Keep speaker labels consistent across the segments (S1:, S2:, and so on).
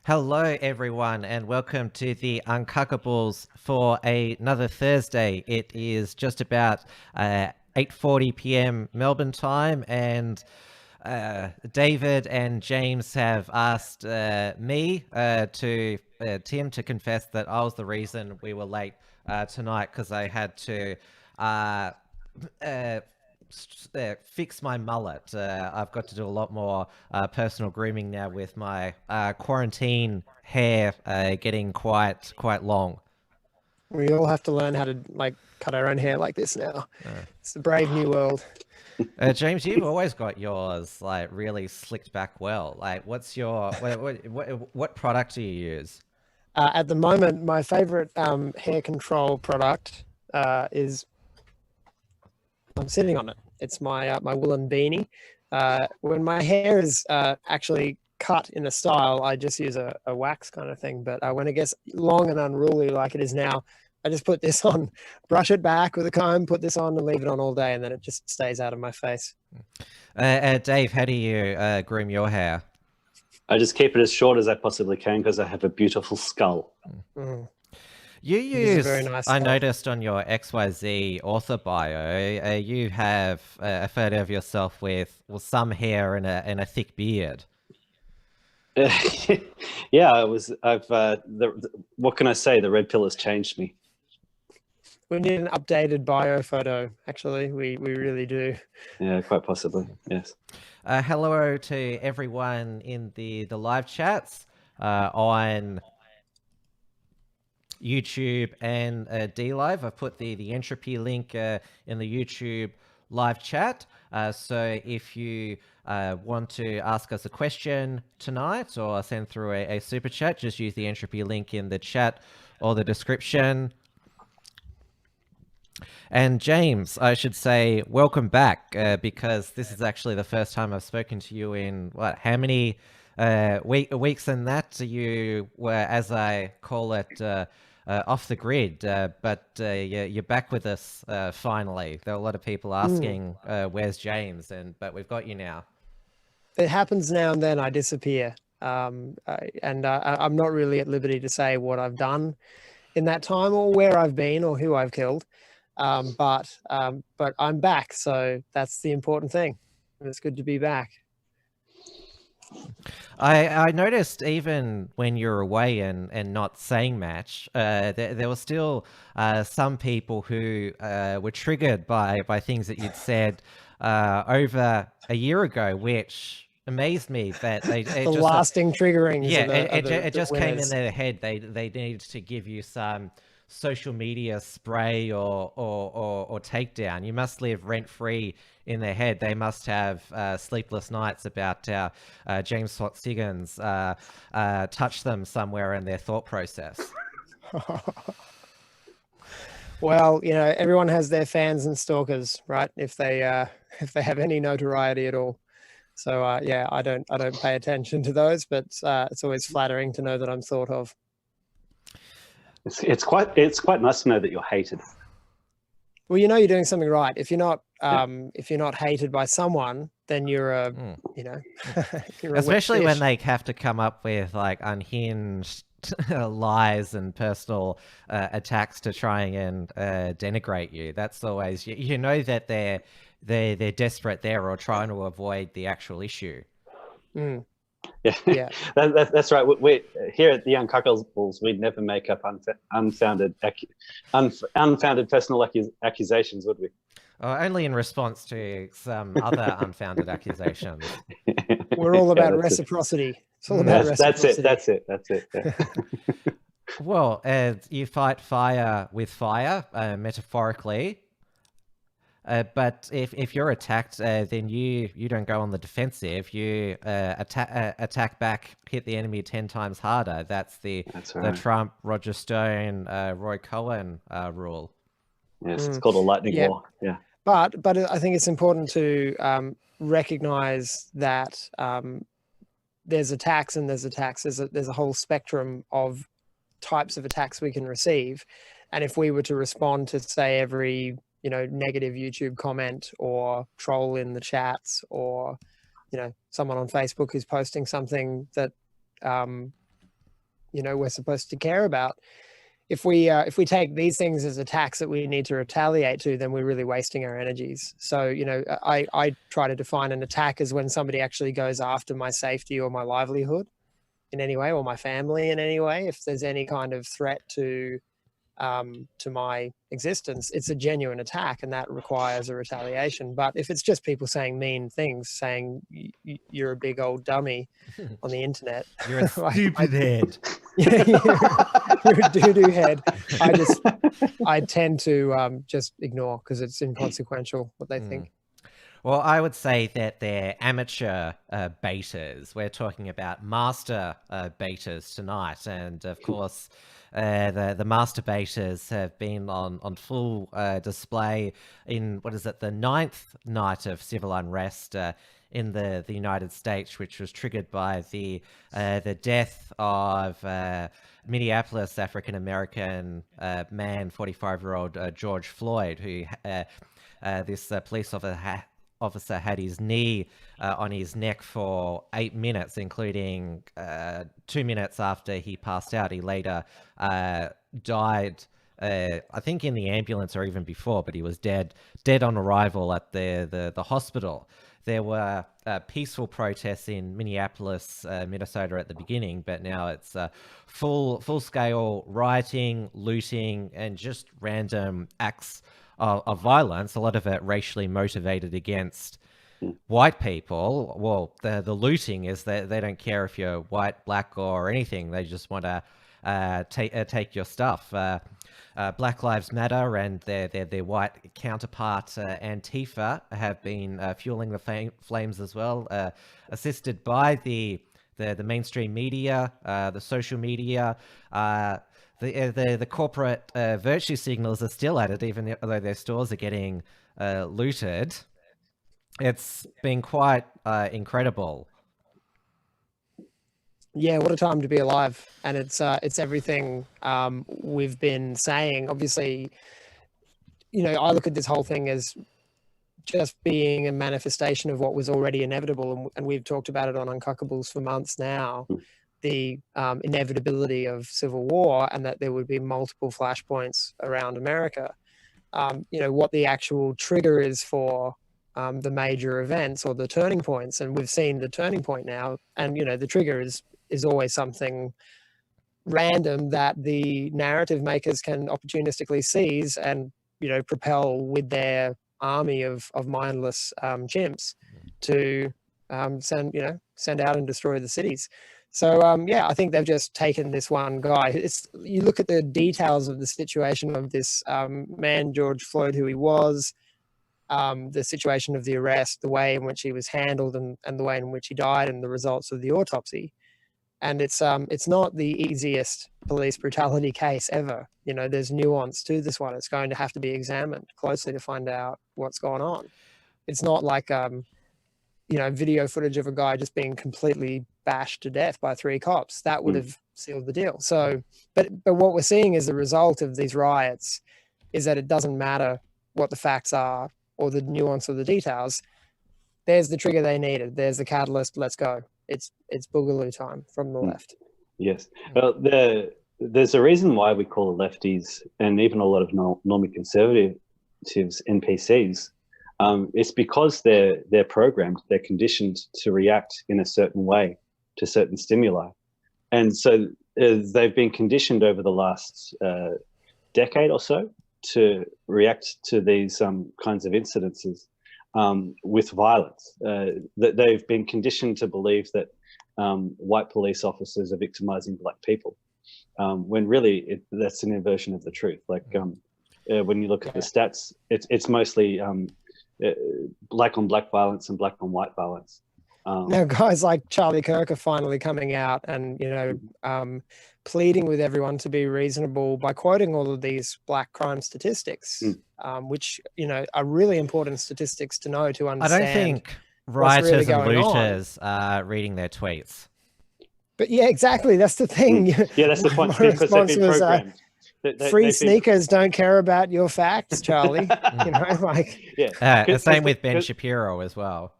S1: Hello, everyone, and welcome to the Uncuckables for another Thursday. It is just about 8:40 p.m. Melbourne time, and David and James have asked me to Tim to confess that I was the reason we were late tonight because I had to uh, uh, fix my mullet. I've got to do a lot more personal grooming now with my quarantine hair getting quite long.
S2: We all have to learn how to cut our own hair like this now. It's the brave new world.
S1: James, you've always got yours like really slicked back well. Like, what's your what product do you use?
S2: At the moment, my favorite hair control product is I'm sitting on it. It's my woolen beanie. When my hair is actually cut in a style, I just use a wax kind of thing. But when it gets long and unruly like it is now, I just put this on, brush it back with a comb, put this on and leave it on all day, and then it just stays out of my face.
S1: Dave, how do you groom your hair?
S3: I just keep it as short as I possibly can because I have a beautiful skull.
S2: Mm.
S1: You use,
S2: very nice
S1: I
S2: skull.
S1: Noticed on your XYZ author bio, you have a photo of yourself with some hair and a thick beard.
S3: Yeah, what can I say? The red pill has changed me.
S2: We need an updated bio photo, actually. We really do.
S3: Yeah, quite possibly, yes.
S1: Hello to everyone in the live chats on YouTube and DLive. I've put the entropy link in the YouTube live chat. So if you want to ask us a question tonight or send through a super chat, just use the entropy link in the chat or the description. And James, I should say, welcome back, because this is actually the first time I've spoken to you in, how many weeks and that you were, as I call it, off the grid, but you're back with us finally. There are a lot of people asking, where's James? But we've got you now.
S2: It happens now and then. I disappear. I'm not really at liberty to say what I've done in that time or where I've been or who I've killed. But I'm back, so that's the important thing. And it's good to be back.
S1: I noticed even when you're away and not saying much, there were still some people who were triggered by things that you'd said over a year ago, which amazed me that they
S2: the lasting triggering.
S1: Yeah, it just came in their head. They needed to give you some social media spray or takedown. You must live rent free in their head. They must have sleepless nights about how James Fitzsimmons touched them somewhere in their thought process.
S2: Well, everyone has their fans and stalkers, right? If they have any notoriety at all. So yeah, I don't pay attention to those, but it's always flattering to know that I'm thought of.
S3: It's quite nice to know that you're hated.
S2: Well, you're doing something right. If you're not hated by someone, then you're you're
S1: especially when they have to come up with like unhinged lies and personal attacks to try and denigrate you. That's always you know that they're desperate there or trying to avoid the actual issue.
S2: Mm.
S3: Yeah. That's right. We here at the Uncuckables, we'd never make up unfounded personal accusations, would we?
S1: Only in response to some other unfounded accusations.
S2: We're all about reciprocity. It's all about reciprocity.
S3: That's it. Yeah.
S1: Well, you fight fire with fire, metaphorically. But if you're attacked, then you don't go on the defensive. You attack back, hit the enemy 10 times harder. That's right. The Trump, Roger Stone, Roy Cohen rule.
S3: Yes, it's called a lightning war. Yeah.
S2: But I think it's important to recognize that there's attacks and there's attacks. There's a whole spectrum of types of attacks we can receive, and if we were to respond to, say, every negative YouTube comment or troll in the chats, or someone on Facebook who's posting something that we're supposed to care about. If we take these things as attacks that we need to retaliate to, then we're really wasting our energies. So, I try to define an attack as when somebody actually goes after my safety or my livelihood in any way, or my family in any way. If there's any kind of threat to my existence, it's a genuine attack, and that requires a retaliation. But if it's just people saying mean things, saying you're a big old dummy on the internet,
S1: You're a stupid head.
S2: Yeah, you're a doo-doo head. I tend to just ignore, because it's inconsequential what they think.
S1: Well, I would say that they're amateur baiters. We're talking about master baiters tonight. And of course, the master baiters have been on full display in, the 9th night of civil unrest in the United States, which was triggered by the death of Minneapolis African-American man, 45-year-old George Floyd, who this police officer had his knee on his neck for 8 minutes, including 2 minutes after he passed out. He later died, I think in the ambulance or even before, but he was dead on arrival at the hospital. There were peaceful protests in Minneapolis, Minnesota at the beginning, but now it's full-scale rioting, looting, and just random acts of violence, a lot of it racially motivated against white people. Well, the looting is that they don't care if you're white, black, or anything. They just want to take your stuff. Black Lives Matter and their white counterpart Antifa have been fueling the flames as well, assisted by the mainstream media, the social media. The corporate virtue signals are still at it, even though their stores are getting looted. It's been quite incredible.
S2: Yeah, what a time to be alive. And it's everything we've been saying. Obviously, I look at this whole thing as just being a manifestation of what was already inevitable. And we've talked about it on Uncockables for months now. The inevitability of civil war, and that there would be multiple flashpoints around America. What the actual trigger is for the major events or the turning points, and we've seen the turning point now. And the trigger is always something random that the narrative makers can opportunistically seize and propel with their army of mindless chimps to send out and destroy the cities. So, I think they've just taken this one guy. You look at the details of the situation of this man, George Floyd, who he was, the situation of the arrest, the way in which he was handled, and the way in which he died, and the results of the autopsy. And it's not the easiest police brutality case ever. There's nuance to this one. It's going to have to be examined closely to find out what's going on. It's not like video footage of a guy just being completely bashed to death by 3 cops. That would have sealed the deal. So, but what we're seeing as a result of these riots is that it doesn't matter what the facts are or the nuance of the details. There's the trigger they needed. There's the catalyst. Let's go. It's boogaloo time from the left.
S3: Yes. Well, there's a reason why we call the lefties and even a lot of normie conservatives NPCs. It's because they're programmed, they're conditioned to react in a certain way to certain stimuli. And so they've been conditioned over the last decade or so to react to these kinds of incidences with violence. That they've been conditioned to believe that white police officers are victimizing black people, when really that's an inversion of the truth. Like when you look at the stats, it's mostly black on black violence and black on white violence.
S2: Now, guys like Charlie Kirk are finally coming out and pleading with everyone to be reasonable by quoting all of these black crime statistics, which are really important statistics to know, to understand.
S1: I don't think rioters
S2: really
S1: and looters are reading their tweets.
S2: But yeah, exactly. That's the thing.
S3: Yeah, that's the point. Because they've been programmed.
S2: Free sneakers don't care about your facts, Charlie.
S1: Same with Ben Shapiro as well.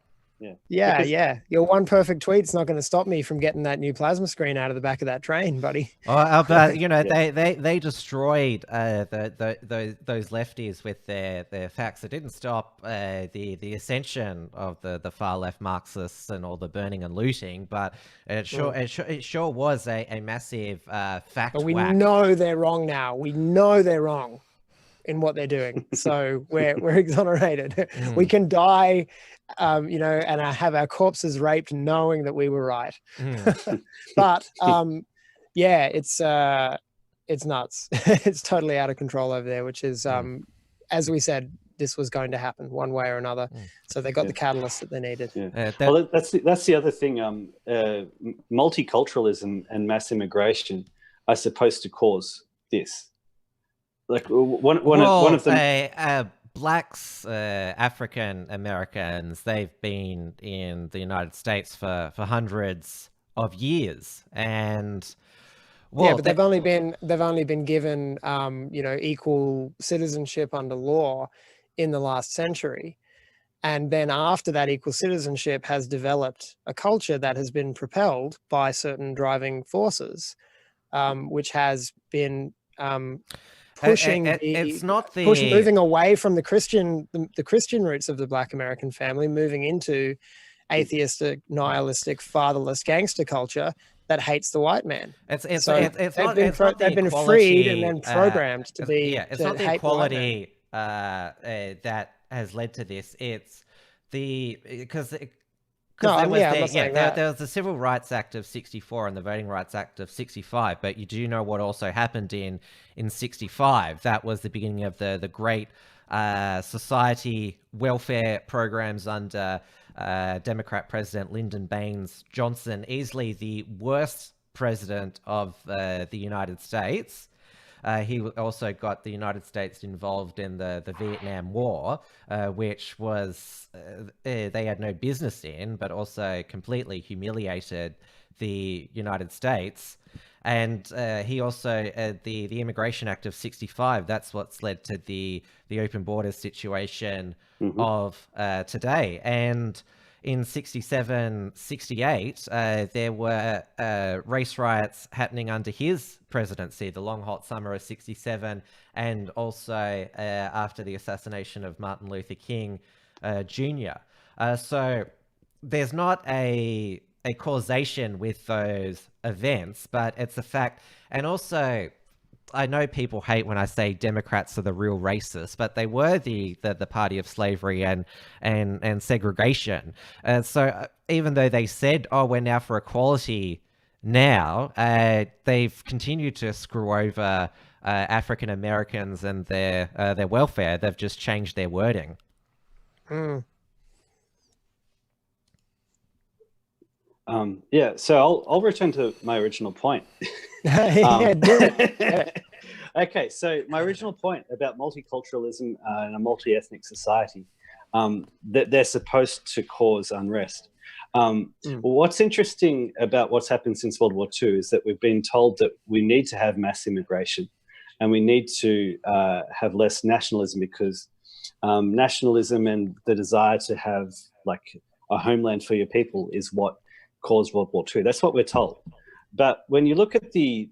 S2: Yeah. Your one perfect tweet's not going to stop me from getting that new plasma screen out of the back of that train, buddy.
S1: Oh, but they destroyed those lefties with their facts. It didn't stop the ascension of the far left Marxists and all the burning and looting, but it sure was a massive fact.
S2: But we
S1: whack.
S2: know they're wrong now. We know they're wrong in what they're doing, so we're exonerated. We can die, and have our corpses raped, knowing that we were right. But it's nuts. It's totally out of control over there, which is, as we said, this was going to happen one way or another. So they got the catalyst that they needed.
S3: Well, that's the other thing. Multiculturalism and mass immigration are supposed to cause this. Like one of them.
S1: Blacks, African Americans, they've been in the United States for hundreds of years, and
S2: but they've only been given equal citizenship under law in the last century, and then after that equal citizenship has developed a culture that has been propelled by certain driving forces, which has been pushing moving away from the Christian roots of the Black American family, moving into atheistic, nihilistic, fatherless gangster culture that hates the white man.
S1: They've been
S2: freed and then programmed to be.
S1: It's not the equality that has led to this. It's because there was the Civil Rights Act of 64 and the Voting Rights Act of 65, but you do know what also happened in 65. That was the beginning of the great society welfare programs under Democrat President Lyndon Baines Johnson, easily the worst president of the United States. He also got the United States involved in the Vietnam War, which was they had no business in, but also completely humiliated the United States. And he also, the Immigration Act of 65, that's what's led to the open borders situation of today. And in 67, 68, there were race riots happening under his presidency, the long hot summer of 67, and also after the assassination of Martin Luther King Jr. So there's not a causation with those events, but it's a fact. And also, I know people hate when I say Democrats are the real racists, but they were the party of slavery and segregation. So even though they said, "Oh, we're now for equality," now they've continued to screw over African Americans and their welfare. They've just changed their wording.
S3: So I'll return to my original point.
S2: Do it.
S3: Okay, so my original point about multiculturalism and a multi-ethnic society, that they're supposed to cause unrest. What's interesting about what's happened since World War II is that we've been told that we need to have mass immigration and we need to have less nationalism, because nationalism and the desire to have like a homeland for your people is what caused World War II. That's what we're told. But when you look at the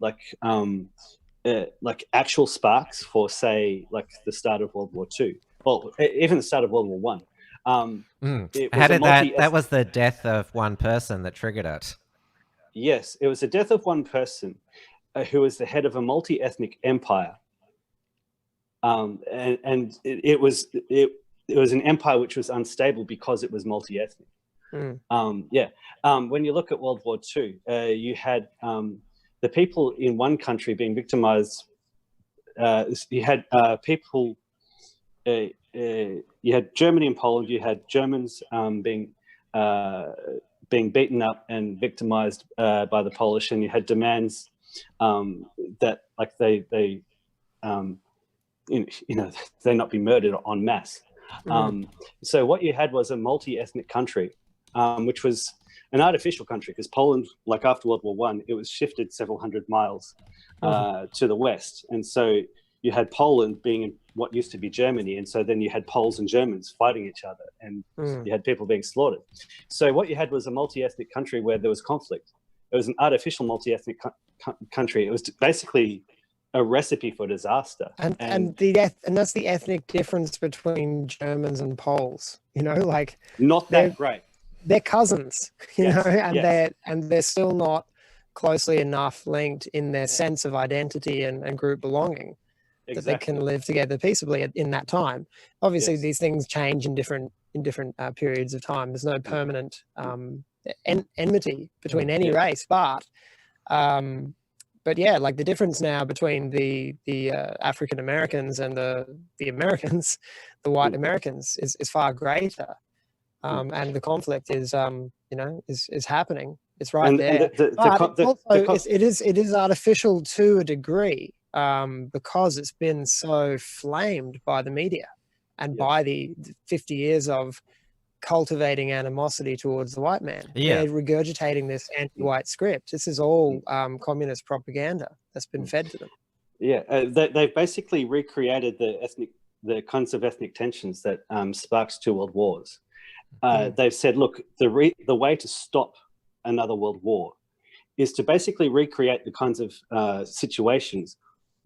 S3: actual sparks for, say, like the start of World War II, well, even the start of World War One,
S1: that was the death of one person that triggered it.
S3: Yes, it was the death of one person who was the head of a multi-ethnic empire, and it was an empire which was unstable because it was multi-ethnic. When you look at World War II, you had the people in one country being victimized. You had people. You had Germany and Poland. You had Germans being beaten up and victimized by the Polish, and you had demands that like they not be murdered en masse. So what you had was a multi-ethnic country, which was an artificial country, because Poland, like after World War One, it was shifted several hundred miles to the west, and so you had Poland being in what used to be Germany, and so then you had Poles and Germans fighting each other, and you had people being slaughtered. So what you had was a multi-ethnic country where there was conflict. It was an artificial multi-ethnic country. It was basically a recipe for disaster.
S2: And that's the ethnic difference between Germans and Poles. You know, like
S3: not that great.
S2: They're cousins, you
S3: Yes,
S2: know, and
S3: yes.
S2: they're still not closely enough linked in their sense of identity and group belonging that they can live together peaceably in that time. Obviously,
S3: Yes.
S2: these things change in different periods of time. There's no permanent enmity between any race, but yeah, like the difference now between the African Americans and the Americans, the white Americans, is far greater. And the conflict is is happening. It's right there. It is artificial to a degree, because it's been so flamed by the media and by the 50 years of cultivating animosity towards the white man. They're regurgitating this anti-white script. This is all communist propaganda that's been fed to them.
S3: They've basically recreated the kinds of ethnic tensions that sparked 2 world wars. They've said, look, the way to stop another world war is to basically recreate the kinds of situations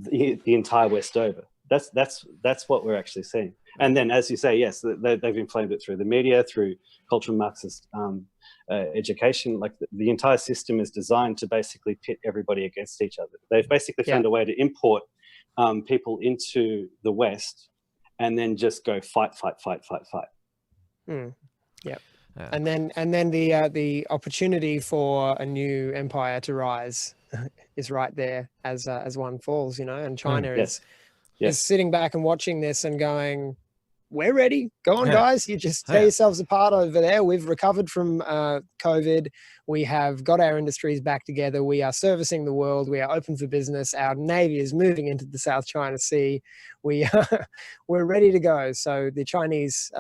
S3: the entire West over. That's what we're actually seeing. And then, as you say, yes, they've inflamed it through the media, through cultural Marxist education. Like the entire system is designed to basically pit everybody against each other. They've basically found a way to import people into the West and then just go fight.
S2: Yep. And then the opportunity for a new empire to rise is right there as one falls, you know. And China is sitting back and watching this and going, "We're ready. Go on, guys. You just tear yourselves apart over there. We've recovered from COVID. We have got our industries back together. We are servicing the world. We are open for business. Our Navy is moving into the South China Sea. We're ready to go." So the Chinese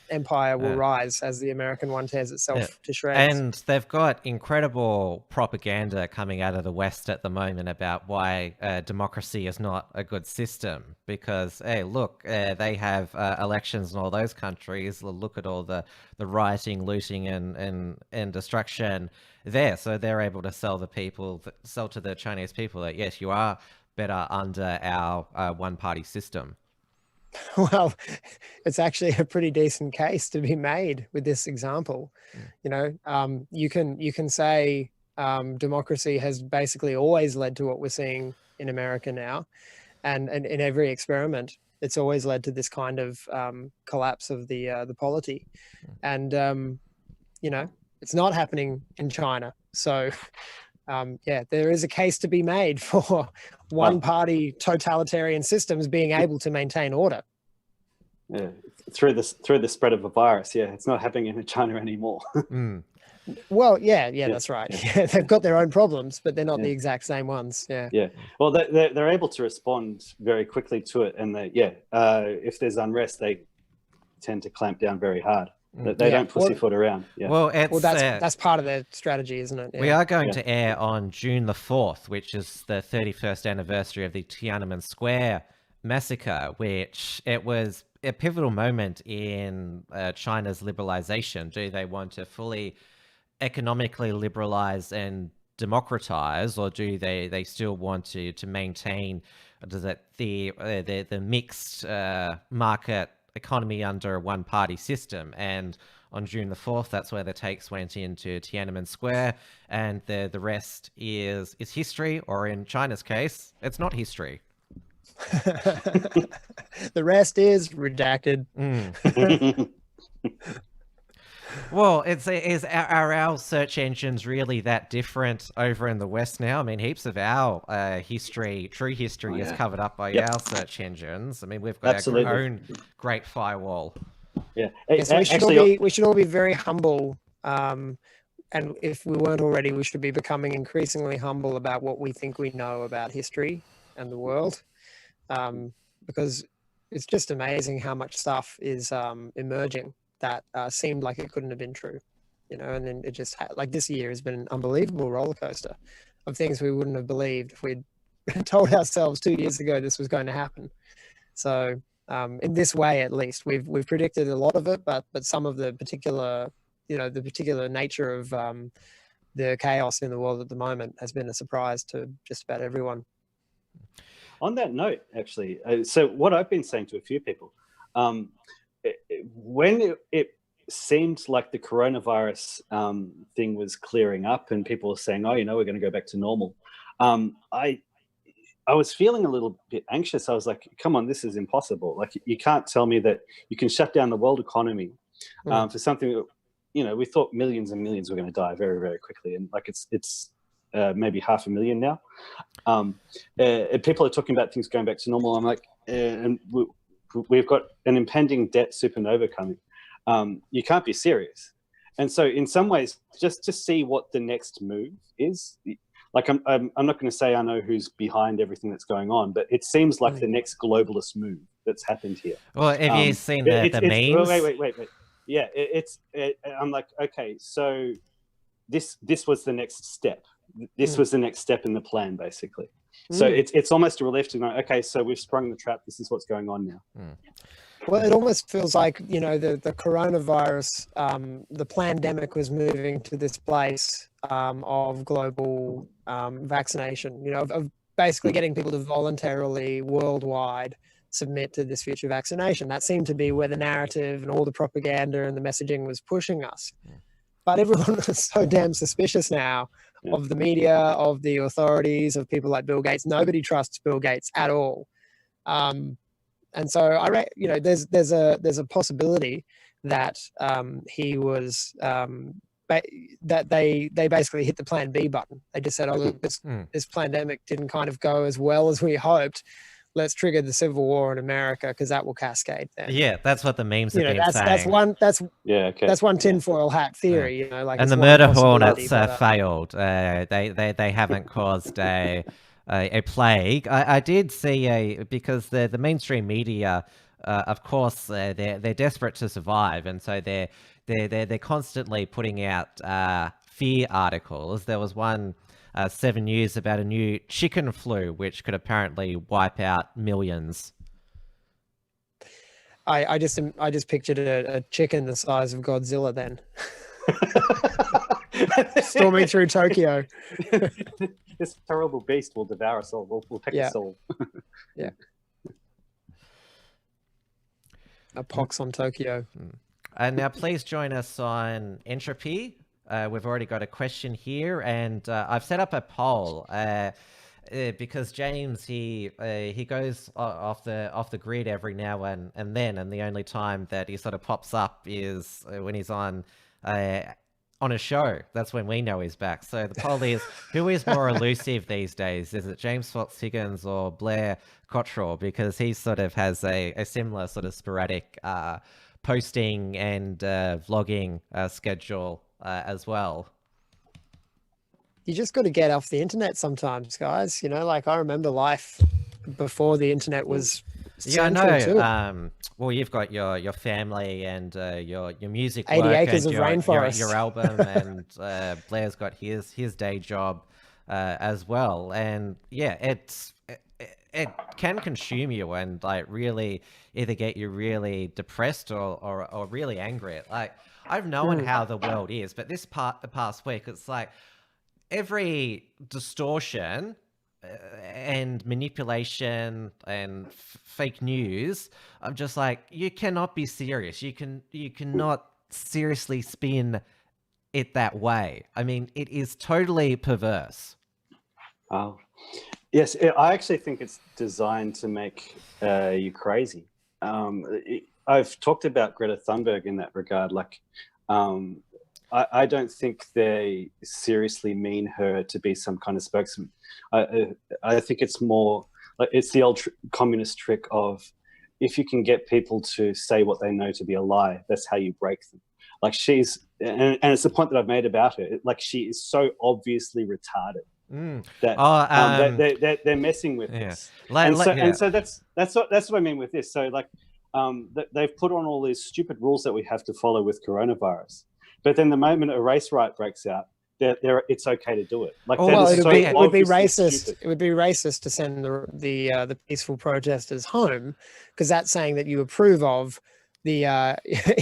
S2: empire will rise as the American one tears itself to shreds.
S1: And they've got incredible propaganda coming out of the West at the moment about why democracy is not a good system. Because, hey, look, they have elections in all those countries. Look at all the rioting, looting, and destruction there. So they're able to sell to the Chinese people that, yes, you are better under our one-party system.
S2: Well, it's actually a pretty decent case to be made with this example. You know, you can say democracy has basically always led to what we're seeing in America now, and in every experiment, it's always led to this kind of collapse of the polity, and you know, it's not happening in China. So there is a case to be made for one-party totalitarian systems being able to maintain order.
S3: Through the spread of a virus. It's not happening in China anymore.
S2: Well, that's right. They've got their own problems, but they're not the exact same ones.
S3: Well, they're able to respond very quickly to it, and if there's unrest, they tend to clamp down very hard. They don't pussyfoot around.
S1: Well,
S2: that's part of their strategy, isn't it?
S1: We are going to air on June the 4th, which is the 31st anniversary of the Tiananmen Square massacre, which it was a pivotal moment in China's liberalization. Do they want to fully economically liberalize and democratize, or do they still want to maintain the mixed market economy under a one-party system? And on June the 4th, that's where the takes went into Tiananmen Square, and the rest is history, or in China's case, it's not history.
S2: The rest is redacted.
S1: Well, are our search engines really that different over in the West now? I mean, heaps of our true history is covered up by our search engines. I mean, we've got our own great firewall.
S2: We should all be very humble. And if we weren't already, we should be becoming increasingly humble about what we think we know about history and the world. Because it's just amazing how much stuff is emerging that seemed like it couldn't have been true, you know. And then it just like this year has been an unbelievable roller coaster of things we wouldn't have believed if we'd told ourselves 2 years ago this was going to happen. So in this way, at least, we've predicted a lot of it, but some of the particular, the particular nature of the chaos in the world at the moment has been a surprise to just about everyone.
S3: On that note, actually, so what I've been saying to a few people, when it seemed like the coronavirus thing was clearing up and people were saying, oh, we're going to go back to normal, I was feeling a little bit anxious. I was like, come on, this is impossible. Like, you can't tell me that you can shut down the world economy for something that, we thought millions and millions were going to die very, very quickly. And like, it's maybe 500,000 now. People are talking about things going back to normal. I'm like, and we've got an impending debt supernova coming. You can't be serious. And so in some ways, just to see what the next move is, like, I'm not going to say I know who's behind everything that's going on, but it seems like the next globalist move that's happened here.
S1: Well, have you seen the memes?
S3: Wait. Yeah, I'm like, okay, so this was the next step. This was the next step in the plan, basically. So it's almost a relief to know, okay, so we've sprung the trap. This is what's going on now.
S2: Well, it almost feels like, the coronavirus, the pandemic was moving to this place of global vaccination, of basically getting people to voluntarily worldwide submit to this future vaccination. That seemed to be where the narrative and all the propaganda and the messaging was pushing us. But everyone is so damn suspicious now of the media, of the authorities, of people like Bill Gates. Nobody trusts Bill Gates at all. And so there's a possibility that he was that they basically hit the plan B button. They just said, oh, look, this pandemic didn't kind of go as well as we hoped. Let's trigger the civil war in America because that will cascade then.
S1: Yeah, that's what the memes have been saying.
S2: That's one tinfoil hat theory, like.
S1: And the murder hornets failed. They haven't caused a plague. I did see because the mainstream media, of course, they're desperate to survive, and so they're constantly putting out fear articles. There was one 7 News about a new chicken flu, which could apparently wipe out millions.
S2: I just pictured a chicken the size of Godzilla then. Storming through Tokyo.
S3: This terrible beast will devour us all. We'll pick us all.
S2: Yeah. A pox on Tokyo.
S1: And now please join us on Entropy. We've already got a question here, and I've set up a poll because James he goes off the grid every now and then, and the only time that he sort of pops up is when he's on a show. That's when we know he's back. So the poll is, who is more elusive these days? Is it James Fox Higgins or Blair Cottrell? Because he sort of has a similar sort of sporadic posting and vlogging schedule as well.
S2: You just got to get off the internet sometimes, guys. Like, I remember life before the internet was central too.
S1: Well, you've got your family and your music
S2: 80
S1: work
S2: acres
S1: and
S2: of rainforest.
S1: your album, and Blair's got his day job as well. And yeah, it can consume you and like really either get you really depressed or really angry. Like, I've known how the world is, but the past week, it's like every distortion and manipulation and fake news. I'm just like, you cannot be serious. You cannot seriously spin it that way. I mean, it is totally perverse.
S3: Yes, I actually think it's designed to make you crazy. I've talked about Greta Thunberg in that regard. Like, I don't think they seriously mean her to be some kind of spokesman. I think it's more like it's the old communist trick of, if you can get people to say what they know to be a lie, that's how you break them. Like, and it's the point that I've made about her. Like, she is so obviously retarded that they're messing with this. And so that's what I mean with this. So like, they've put on all these stupid rules that we have to follow with coronavirus. But then the moment a race riot breaks out, it's okay to do it. Like,
S1: Oh,
S3: that
S1: well,
S3: is
S1: it
S3: so
S1: would
S2: be
S3: obviously
S2: racist.
S3: stupid.
S2: It would be racist to send the peaceful protesters home, because that's saying that you approve of the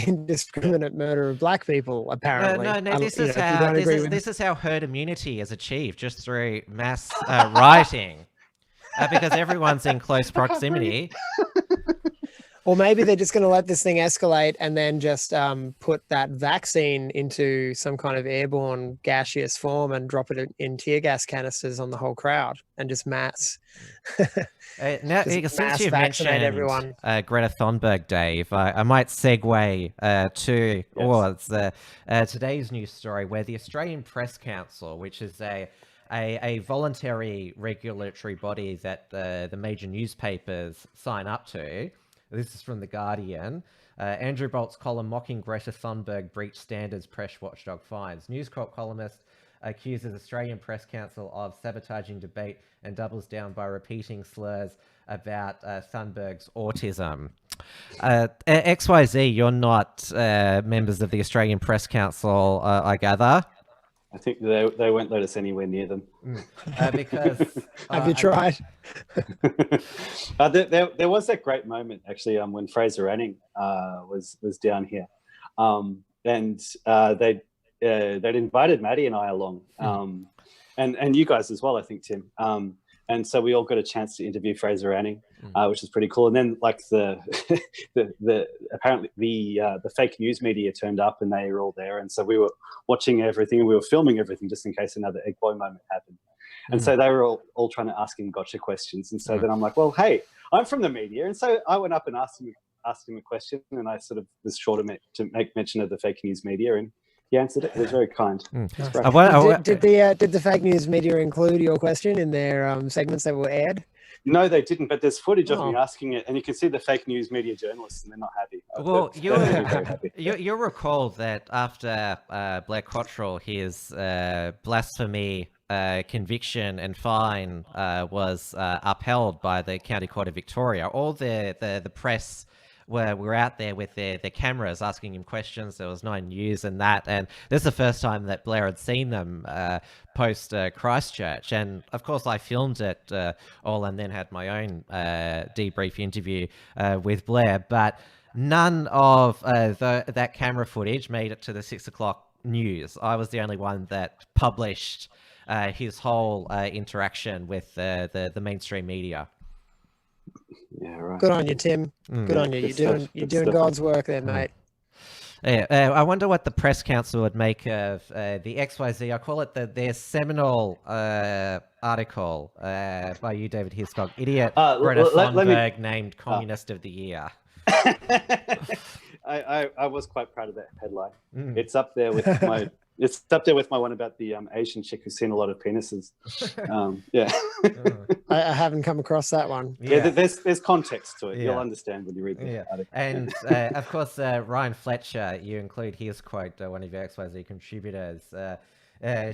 S2: indiscriminate murder of black people. Apparently,
S1: No. This
S2: you
S1: is
S2: know, if you
S1: how
S2: don't agree with
S1: this is how herd immunity is achieved, just through mass rioting, because everyone's in close proximity.
S2: Or maybe they're just going to let this thing escalate and then just put that vaccine into some kind of airborne gaseous form and drop it in tear gas canisters on the whole crowd and just mass.
S1: Now,
S2: Just
S1: since
S2: mass
S1: you've
S2: vaccinate
S1: mentioned
S2: everyone.
S1: Greta Thunberg, Dave, I might segue to today's news story, where the Australian Press Council, which is a voluntary regulatory body that the major newspapers sign up to. This is from The Guardian. Andrew Bolt's column mocking Greta Thunberg breached standards, press watchdog finds. News Corp columnist accuses Australian Press Council of sabotaging debate and doubles down by repeating slurs about Thunberg's autism. XYZ, you're not members of the Australian Press Council, I gather.
S3: I think they won't let us anywhere near them.
S1: Because
S2: Have you tried?
S3: There was that great moment, actually, when Fraser Anning was down here, and they'd invited Maddie and I along, and you guys as well, I think, Tim. And so we all got a chance to interview Fraser Anning, which is pretty cool. And then, like, apparently the fake news media turned up, and they were all there. And so we were watching everything, and we were filming everything just in case another egg boy moment happened. And so they were all trying to ask him gotcha questions. And so then I'm like, well, hey, I'm from the media. And so I went up and asked him a question, and I sort of was sure to make mention of the fake news media, and he answered it. It was very kind.
S2: Did the fake news media include your question in their segments that were aired?
S3: No, they didn't. But there's footage of me asking it, and you can see the fake news media journalists, and they're not happy.
S1: Well,
S3: they're very happy.
S1: You'll recall that after Blair Cottrell, his blasphemy conviction and fine was upheld by the County Court of Victoria, all the press were out there with their cameras asking him questions. There was no news and that, and this is the first time that Blair had seen them post Christchurch. And of course I filmed it all and then had my own debrief interview with Blair, but none of that camera footage made it to the 6 o'clock news. I was the only one that published his whole interaction with the mainstream media.
S3: Yeah, right.
S2: Good on you, Tim. Good on you. You're doing God's work there, mate.
S1: Yeah, I wonder what the Press Council would make of the XYZ. I call it their seminal article by you, David Hiscock. Idiot Greta Thunberg named Communist of the Year.
S3: I was quite proud of that headline. It's up there with my. It's up there with my one about the Asian chick who's seen a lot of penises. Yeah.
S2: I haven't come across that one.
S3: Yeah, there's context to it. You'll understand when you read the article.
S1: And of course, Ryan Fletcher, you include his quote, one of your XYZ contributors.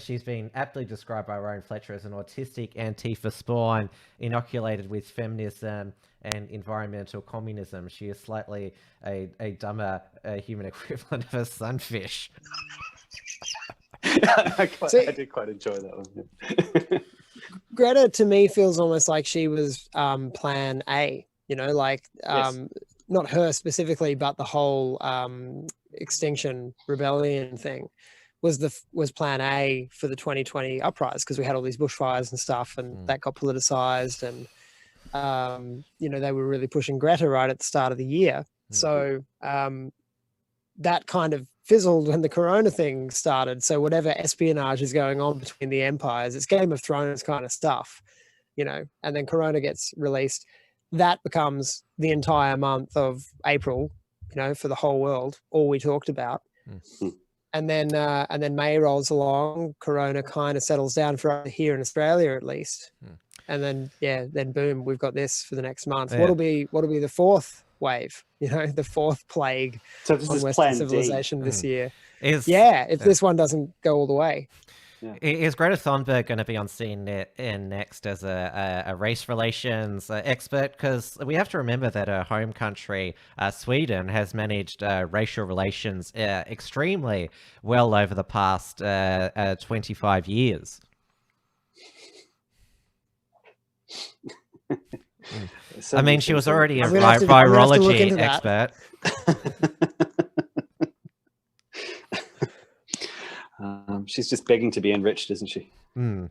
S1: She's been aptly described by Ryan Fletcher as an autistic Antifa spawn inoculated with feminism and environmental communism. She is slightly a dumber human equivalent of a sunfish.
S3: I did quite enjoy that one.
S2: Greta, to me, feels almost like she was plan A, you know, like not her specifically, but the whole Extinction Rebellion thing was plan A for the 2020 uprise, because we had all these bushfires and stuff, and that got politicized, and you know, they were really pushing Greta right at the start of the year. So that kind of fizzled when the Corona thing started. So whatever espionage is going on between the empires, it's Game of Thrones kind of stuff, you know, and then Corona gets released. That becomes the entire month of April, you know, for the whole world, all we talked about. And then May rolls along, Corona kind of settles down for here in Australia, at least. And then boom, we've got this for the next month. What'll be the fourth wave, you know, the fourth plague on Western civilization this year. If this one doesn't go all the way.
S3: Yeah.
S1: Is Greta Thunberg going to be on CNN next as a race relations expert? Because we have to remember that her home country, Sweden, has managed racial relations extremely well over the past 25 years. I mean, she was already a
S2: I'm gonna have to look
S1: virology
S2: into that.
S1: expert.
S3: She's just begging to be enriched, isn't she?
S1: Now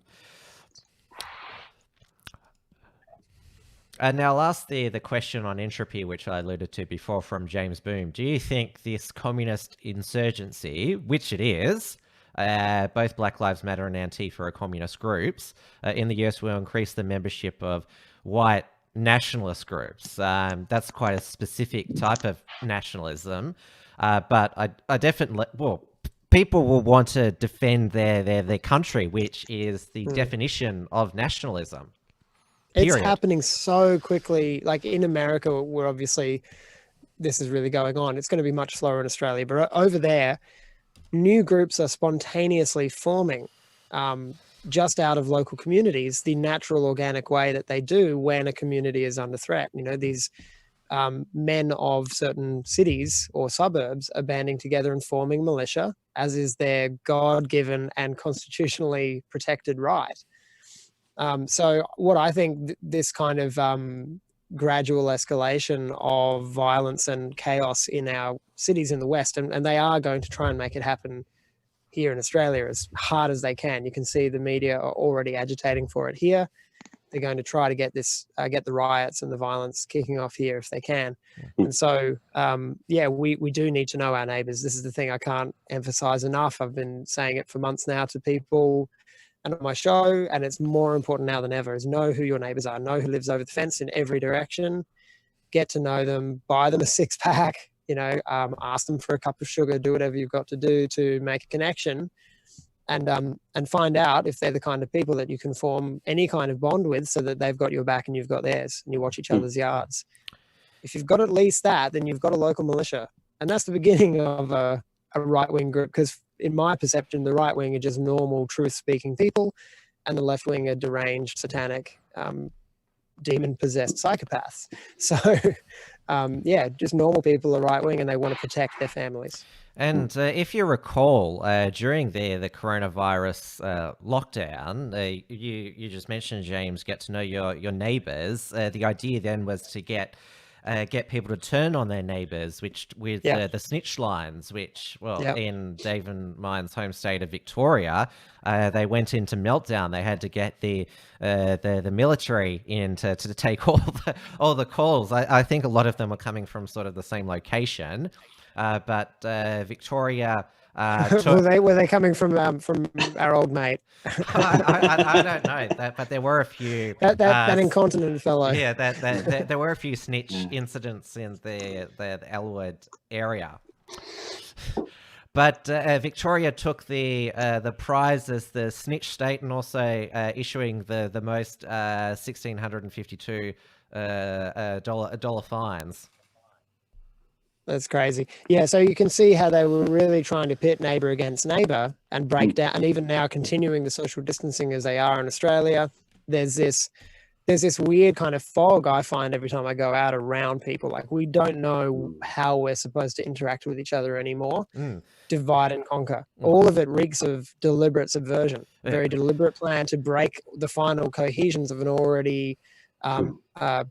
S1: I'll ask the question on entropy, which I alluded to before from James Boom. Do you think this communist insurgency, which it is, both Black Lives Matter and Antifa are communist groups, in the US will increase the membership of white nationalist groups? That's quite a specific type of nationalism, but I definitely, well, people will want to defend their country, which is the definition of nationalism.
S2: It's happening so quickly. Like in America, where obviously this is really going on, it's going to be much slower in Australia. But over there, new groups are spontaneously forming just out of local communities, the natural organic way that they do when a community is under threat. You know, these men of certain cities or suburbs are banding together and forming militia, as is their God-given and constitutionally protected right. So what I think this kind of gradual escalation of violence and chaos in our cities in the West, and they are going to try and make it happen here in Australia as hard as they can. You can see the media are already agitating for it here. They're going to try to get this, get the riots and the violence kicking off here if they can. And so, yeah, we do need to know our neighbours. This is the thing I can't emphasize enough. I've been saying it for months now to people and on my show, and it's more important now than ever, is know who your neighbours are, know who lives over the fence in every direction, get to know them, buy them a 6-pack, you know, ask them for a cup of sugar, do whatever you've got to do to make a connection, and find out if they're the kind of people that you can form any kind of bond with so that they've got your back and you've got theirs and you watch each other's yards. If you've got at least that, then you've got a local militia. And that's the beginning of a right-wing group, because in my perception, the right wing are just normal, truth-speaking people, and the left wing are deranged, satanic, demon-possessed psychopaths. So, yeah, just normal people are right wing, and they want to protect their families.
S1: And if you recall, during the coronavirus lockdown, you just mentioned, James, get to know your neighbours. The idea then was to get people to turn on their neighbours, which with the snitch lines, which, well, in Dave and mine's home state of Victoria, they went into meltdown. They had to get the military in to take all the calls. I think a lot of them are coming from sort of the same location, but Victoria.
S2: Were they coming from our old mate?
S1: I don't know, but there were a few
S2: that incontinent fellow.
S1: Yeah, there were a few snitch incidents in the Elwood area. But Victoria took the prize as the snitch state, and also issuing the most $1,652 dollar fines.
S2: That's crazy. Yeah, so you can see how they were really trying to pit neighbour against neighbour and break down, and even now continuing the social distancing as they are in Australia. There's this weird kind of fog I find every time I go out around people. Like, we don't know how we're supposed to interact with each other anymore. Divide and conquer. All of it reeks of deliberate subversion. A very deliberate plan to break the final cohesions of an already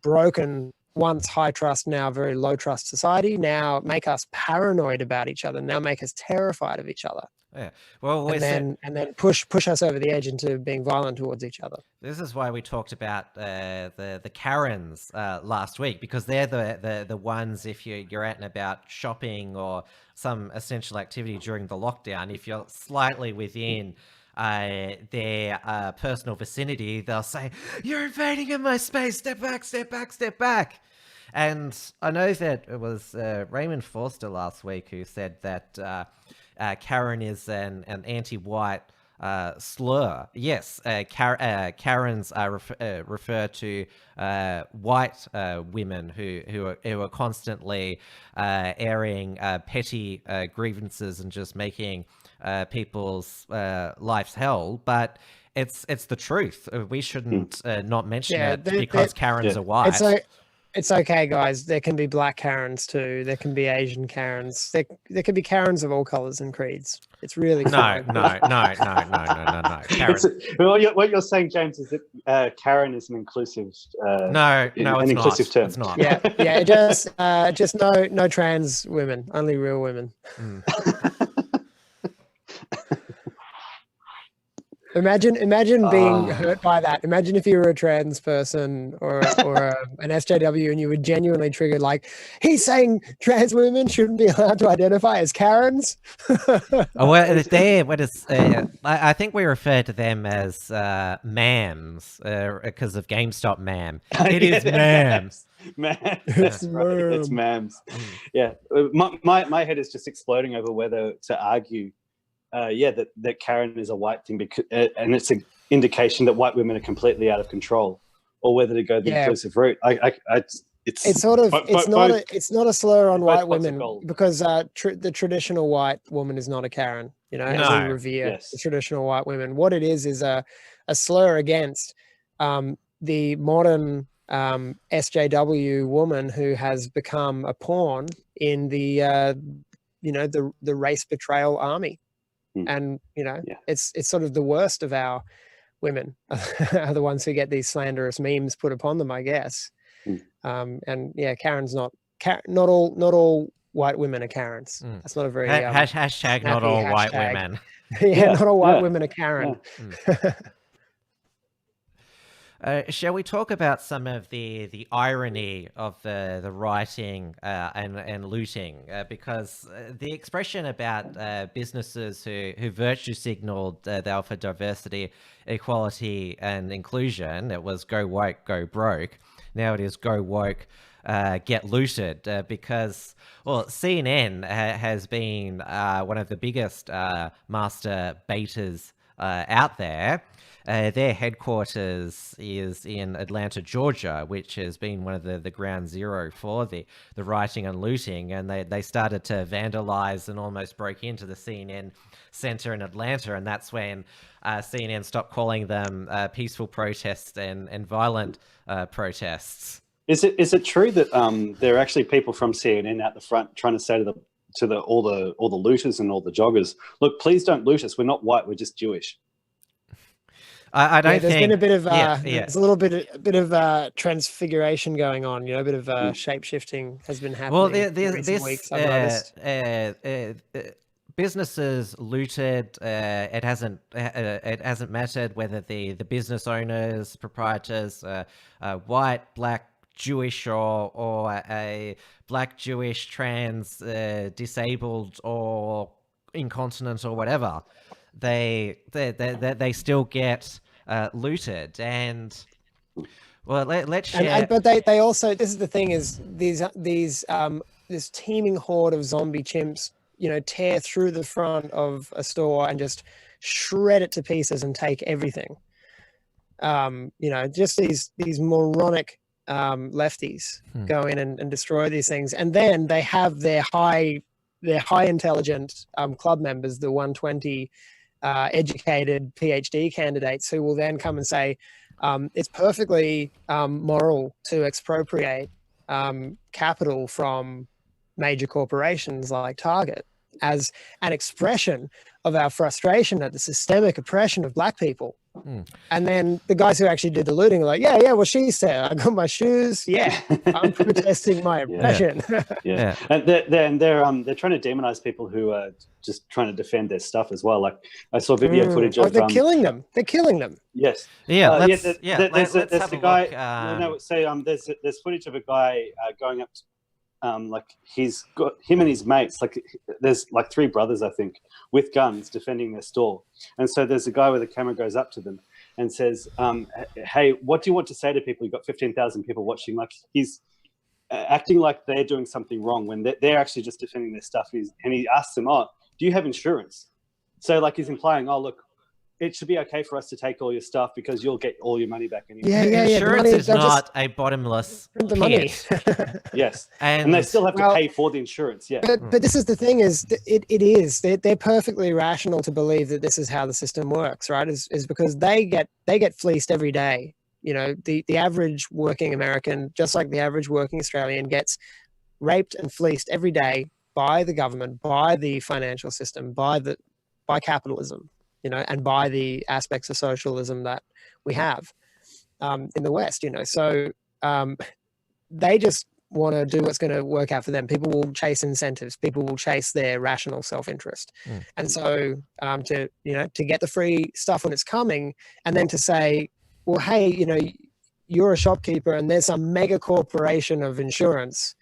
S2: broken, once high trust, now very low trust society, now make us paranoid about each other, now make us terrified of each other.
S1: Yeah, well,
S2: and then push us over the edge into being violent towards each other.
S1: This is why we talked about the Karens last week, because they're the ones, if you're out and about shopping or some essential activity during the lockdown, if you're slightly within their personal vicinity, they'll say, "You're invading in my space, step back, step back, step back." And I know that it was Raymond Forster last week who said that Karen is an anti-white slur. Yes, Karens refer to white women who are constantly airing petty grievances and just making people's lives hell. But it's the truth. We shouldn't not mention it because Karens are white.
S2: It's okay, guys. There can be black Karens too. There can be Asian Karens. There can be Karens of all colors and creeds. It's really fine.
S1: No. Karen.
S3: What you're saying, James, is that Karen is an inclusive inclusive term.
S1: It's not.
S2: Yeah. Just no trans women, only real women. Imagine being hurt by that. Imagine if you were a trans person or an SJW and you were genuinely triggered, like, he's saying trans women shouldn't be allowed to identify as Karens.
S1: I think we refer to them as ma'ams because of GameStop ma'am. It is ma'ams.
S3: That's right. It's ma'ams. Yeah. My head is just exploding over whether to argue that Karen is a white thing because, and it's an indication that white women are completely out of control, or whether to go the inclusive route. It's
S2: not a slur on white women because the traditional white woman is not a Karen. You know, as we revere the traditional white women. What it is a slur against the modern SJW woman who has become a pawn in the race betrayal army. And it's sort of the worst of our women are the ones who get these slanderous memes put upon them, I guess. Karen's not all white women are Karens. That's not a very
S1: hashtag not all white women.
S2: Not all white women are Karen.
S1: Shall we talk about some of the irony of the rioting and looting? Because the expression about businesses who virtue signaled they were for diversity, equality, and inclusion, it was go woke, go broke. Now it is go woke, get looted. Because, well, CNN has been one of the biggest master baiters out there. Their headquarters is in Atlanta, Georgia, which has been one of the ground zero for the rioting and looting. And they started to vandalize and almost broke into the CNN center in Atlanta. And that's when CNN stopped calling them peaceful protests and violent protests.
S3: Is it true that there are actually people from CNN out the front trying to say to all the looters and all the joggers, look, please don't loot us. We're not white. We're just Jewish.
S1: I don't think
S2: there's been a bit of there's a little bit of transfiguration going on. You know, a bit of shape shifting has been happening.
S1: Well,
S2: in recent weeks, I've noticed.
S1: Businesses looted. It hasn't mattered whether the business owners, proprietors, white, black, Jewish, or a black, Jewish, trans, disabled, or incontinent, or whatever. They still get looted, and well, let's share.
S2: But they also, this is the thing, is this teeming horde of zombie chimps, tear through the front of a store and just shred it to pieces and take everything. Just these moronic lefties go in and destroy these things, and then they have their high intelligent club members, the 120 educated PhD candidates, who will then come and say it's perfectly moral to expropriate capital from major corporations like Target as an expression of our frustration at the systemic oppression of black people. And then the guys who actually did the looting are like, well, she said, I got my shoes. I'm protesting my oppression.
S3: And they're trying to demonize people who are just trying to defend their stuff as well. Like, I saw video footage of
S2: they're killing them.
S3: Yes.
S1: Let's
S3: there's
S1: have
S3: the
S1: a
S3: guy.
S1: look.
S3: There's footage of a guy going up. Like, he's got him and his mates. Like, there's like 3 brothers, I think, with guns defending their store. And so there's a guy where the camera goes up to them and says, "Hey, what do you want to say to people? You've got 15,000 people watching." Like, he's acting like they're doing something wrong when they're actually just defending their stuff. And he asks them, "Oh, do you have insurance?" So, like, he's implying, "Oh, look, it should be okay for us to take all your stuff because you'll get all your money back anyway.
S2: Yeah.
S1: Insurance is not a bottomless
S2: the money.
S1: pit.
S3: Yes,
S1: And
S3: and they still have to pay for the insurance. Yeah,
S2: but this is the thing: is it is they're perfectly rational to believe that this is how the system works, right? Is because they get fleeced every day. You know, the average working American, just like the average working Australian, gets raped and fleeced every day by the government, by the financial system, by capitalism, you know, and by the aspects of socialism that we have in the West, you know. So they just want to do what's going to work out for them. People will chase incentives. People will chase their rational self-interest. And so to get the free stuff when it's coming, and then to say, well, hey, you know, you're a shopkeeper and there's some mega corporation of insurance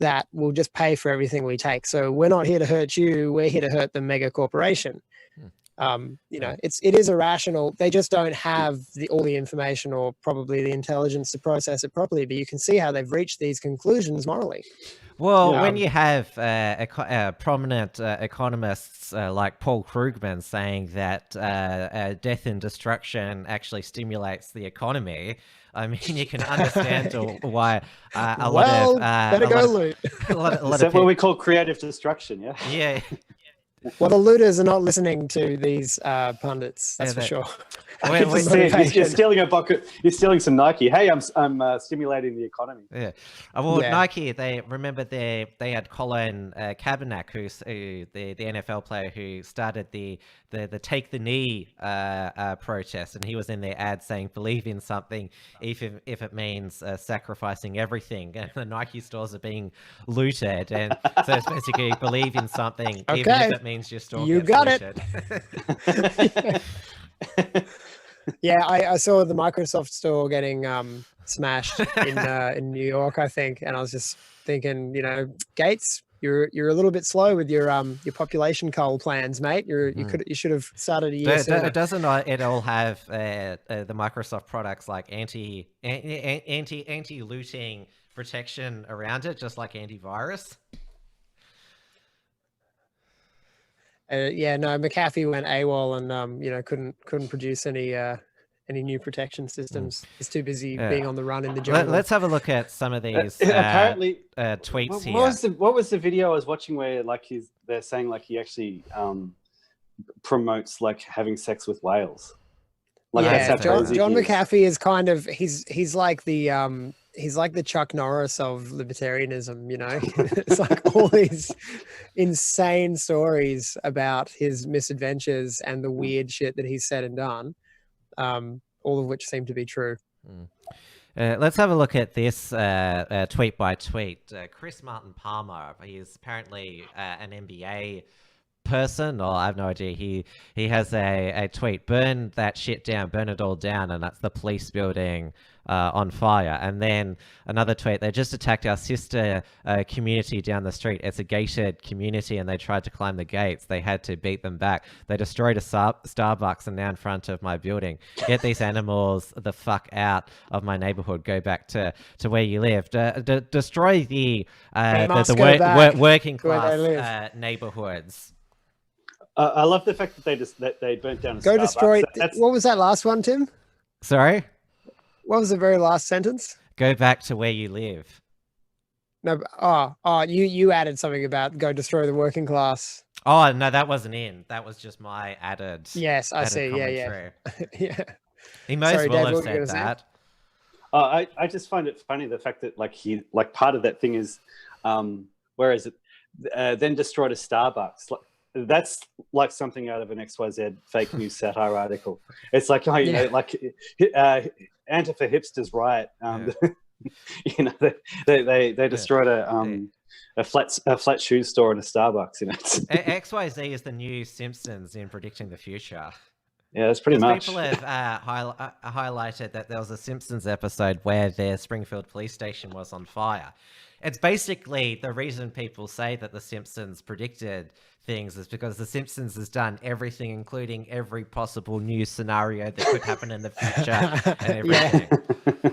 S2: that will just pay for everything we take. So we're not here to hurt you. We're here to hurt the mega corporation. You know, it is irrational. They just don't have all the information or probably the intelligence to process it properly. But you can see how they've reached these conclusions morally.
S1: Well, when you have prominent economists like Paul Krugman saying that death and destruction actually stimulates the economy, I mean, you can understand why a lot of
S2: better go loot.
S3: Is that what we call creative destruction? Yeah.
S1: Yeah.
S2: Well, the looters are not listening to these pundits. That's for sure.
S3: You're stealing a bucket. You're stealing some Nike. Hey, I'm stimulating the economy.
S1: Yeah. Well, Nike. They had Colin Kaepernick, who's the NFL player who started the Take the Knee protest, and he was in their ad saying, "Believe in something, if it means sacrificing everything." And the Nike stores are being looted, and so it's basically believe in something, even if it means your store.
S2: You got looted. It. Yeah, I saw the Microsoft store getting smashed in New York, I think, and I was just thinking, you know, Gates, you're a little bit slow with your population cull plans, mate. You should have started a year sooner.
S1: Doesn't it all have the Microsoft products like anti looting protection around it, just like antivirus?
S2: McAfee went AWOL and you know, couldn't produce any new protection systems. He's too busy being on the run in the jungle.
S1: Let's have a look at some of these
S3: apparently
S1: tweets here.
S3: What was the video I was watching where like they're saying like he actually promotes like having sex with whales? Like,
S2: John McAfee is kind of he's like the Chuck Norris of libertarianism, you know. It's like all these insane stories about his misadventures and the weird shit that he's said and done, all of which seem to be true.
S1: Let's have a look at this tweet by tweet. Chris Martin Palmer, he is apparently an NBA person, or I have no idea. He has a tweet: burn that shit down, burn it all down, and that's the police building on fire. And then another tweet: they just attacked our sister community down the street. It's a gated community, and they tried to climb the gates. They had to beat them back. They destroyed a Starbucks and now in front of my building. Get these animals the fuck out of my neighborhood. Go back to where you lived. Destroy the working class neighborhoods.
S3: I love the fact that they burnt down a
S2: Go
S3: Starbucks.
S2: destroy. What was that last one, Tim?
S1: Sorry?
S2: What was the very last sentence?
S1: Go back to where you live.
S2: No, you added something about go destroy the working class.
S1: Oh, no, that wasn't in. That was just my added.
S2: Yes, I see.
S1: Commentary.
S2: Yeah.
S1: He most will have said that.
S3: I just find it funny the fact that like part of that thing is, whereas it then destroyed a Starbucks. That's like something out of an XYZ fake news satire article. It's like, you know, like Antifa hipsters riot. You know, they destroyed a flat shoe store and a Starbucks. You know,
S1: XYZ is the new Simpsons in predicting the future.
S3: Yeah, that's pretty much.
S1: People have highlighted that there was a Simpsons episode where their Springfield police station was on fire. It's basically the reason people say that the Simpsons predicted things is because the Simpsons has done everything, including every possible news scenario that could happen in the future and everything.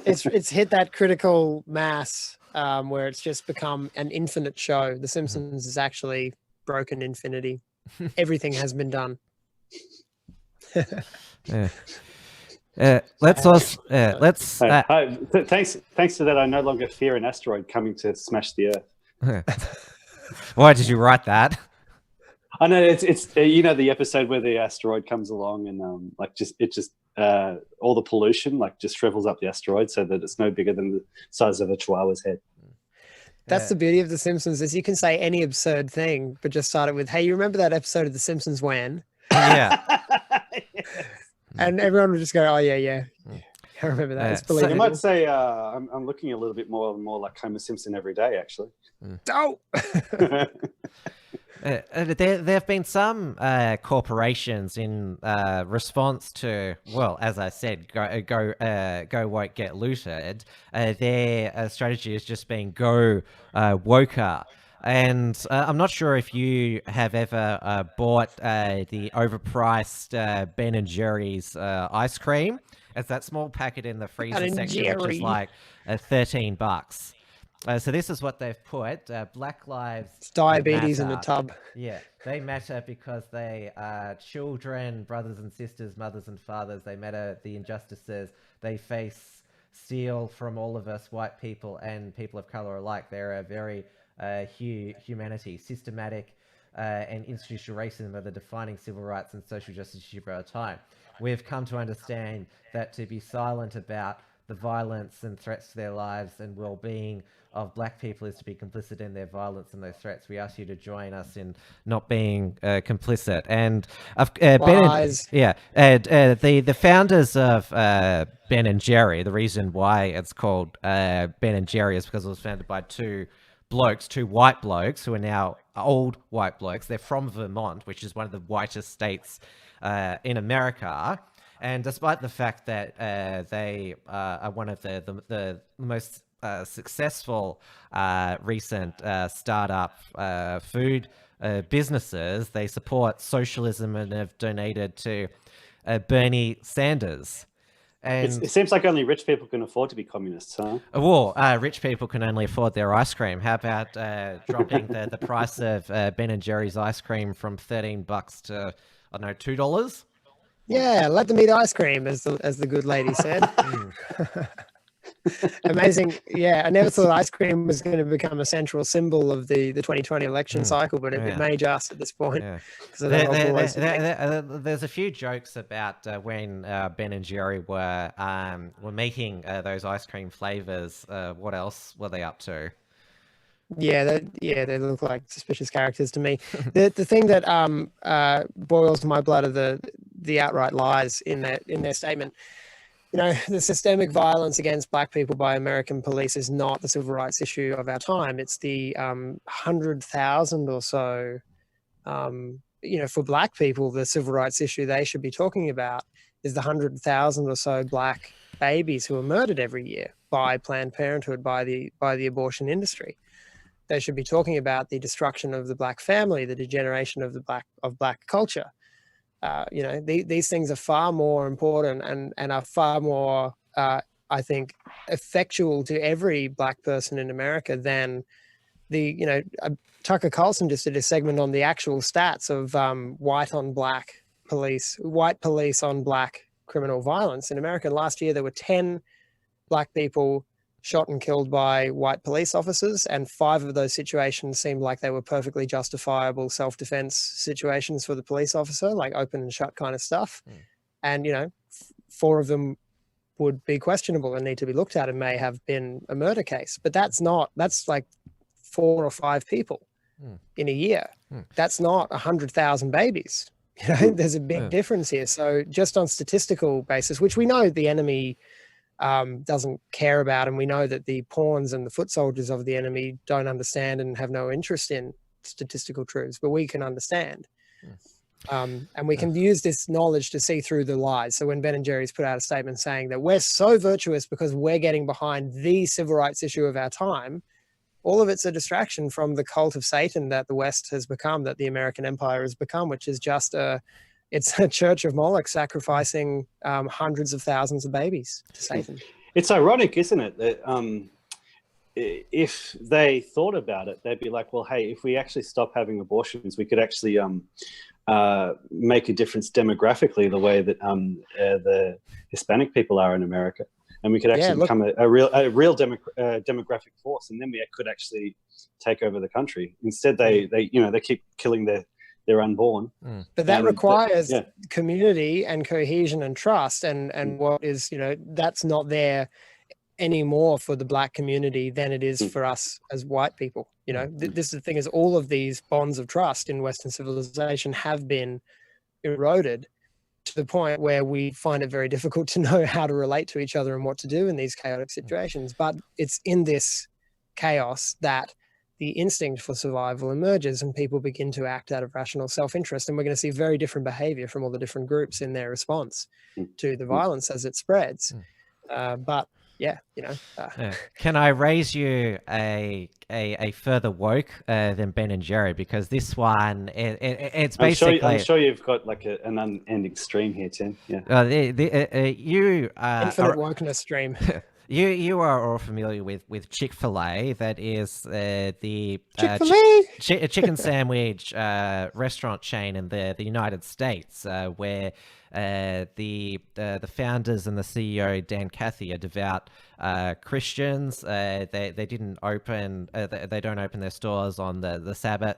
S2: It's hit that critical mass where it's just become an infinite show. The Simpsons is actually broken infinity. Everything has been done.
S1: Yeah. Let's also let's.
S3: Thanks to that, I no longer fear an asteroid coming to smash the Earth.
S1: Why did you write that?
S3: I know it's you know the episode where the asteroid comes along and all the pollution like just shrivels up the asteroid so that it's no bigger than the size of a chihuahua's head.
S2: That's the beauty of The Simpsons, is you can say any absurd thing, but just start it with, "Hey, you remember that episode of The Simpsons when?"
S1: Yeah.
S2: And everyone would just go, "Oh yeah. I remember that." It's
S3: So
S2: believable.
S3: you might say I'm looking a little bit more like Homer Simpson every day, actually.
S2: Oh.
S1: There have been some corporations in response to, well, as I said, go woke, get looted. Their strategy has just been go woker. And I'm not sure if you have ever bought the overpriced Ben and Jerry's ice cream. It's that small packet in the freezer section, which is like $13. So this is what they've put: Black lives.
S2: It's diabetes
S1: matter.
S2: in a tub.
S1: Yeah, they matter because they are children, brothers and sisters, mothers and fathers. They matter the injustices they face steal from all of us, white people and people of color alike. They're a very humanity. Systematic and institutional racism are the defining civil rights and social justice issue of our time. We've come to understand that to be silent about the violence and threats to their lives and well-being of black people is to be complicit in their violence and those threats. We ask you to join us in not being complicit. And the founders of Ben and Jerry, the reason why it's called Ben and Jerry is because it was founded by two white blokes who are now old white blokes. They're from Vermont, which is one of the whitest states in America. And despite the fact that they are one of the most successful recent startup food businesses, they support socialism and have donated to Bernie Sanders. And
S3: it seems like only rich people can afford to be communists, huh?
S1: Well, rich people can only afford their ice cream. How about dropping the price of Ben and Jerry's ice cream from $13 to, I don't know, $2?
S2: Yeah, let them eat ice cream, as the good lady said. Amazing. Yeah, I never thought ice cream was going to become a central symbol of the 2020 election cycle, but it may just at this point.
S1: Yeah.
S2: There's
S1: There's a few jokes about when Ben and Jerry were making those ice cream flavors. What else were they up to?
S2: Yeah, they look like suspicious characters to me. The thing that boils my blood are the outright lies in their statement. You know, the systemic violence against black people by American police is not the civil rights issue of our time. It's the 100,000 or so, for black people, the civil rights issue they should be talking about is the 100,000 or so black babies who are murdered every year by Planned Parenthood, by the abortion industry. They should be talking about the destruction of the black family, the degeneration of black culture. These things are far more important and are far more, I think, effectual to every black person in America than Tucker Carlson just did a segment on the actual stats of white police on black criminal violence in America. Last year, there were 10 black people shot and killed by white police officers, and 5 of those situations seemed like they were perfectly justifiable self-defense situations for the police officer, like open and shut kind of stuff. And 4 of them would be questionable and need to be looked at and may have been a murder case. But that's like 4 or 5 people in a year. That's not 100,000 babies. There's a big difference here. So just on statistical basis, which we know the enemy doesn't care about, and we know that the pawns and the foot soldiers of the enemy don't understand and have no interest in statistical truths, but we can understand. And we can use this knowledge to see through the lies. So when Ben and Jerry's put out a statement saying that we're so virtuous because we're getting behind the civil rights issue of our time, all of it's a distraction from the cult of Satan that the West has become, that the American empire has become, which is just it's a church of Moloch sacrificing hundreds of thousands of babies to Satan.
S3: It's ironic, isn't it, that if they thought about it, they'd be like, well, hey, if we actually stop having abortions, we could actually make a difference demographically the way that the Hispanic people are in America, and we could actually become a real demographic force, and then we could actually take over the country. Instead, they keep killing their unborn.
S2: But that requires community and cohesion and trust, and what is, that's not there anymore for the Black community than it is for us as white people. This is the thing, is all of these bonds of trust in Western civilization have been eroded to the point where we find it very difficult to know how to relate to each other and what to do in these chaotic situations. But it's in this chaos that the instinct for survival emerges, and people begin to act out of rational self-interest. And we're going to see very different behavior from all the different groups in their response to the violence as it spreads. But can
S1: I raise you a further woke than Ben and Jerry, because this one it's basically.
S3: I'm sure you've got like an unending stream here, Tim. Yeah.
S2: You infinite wokeness stream.
S1: You are all familiar with Chick-fil-A. That is the chicken sandwich restaurant chain in the United States, where the founders and the CEO Dan Cathy are devout Christians. They didn't open. They don't open their stores on the Sabbath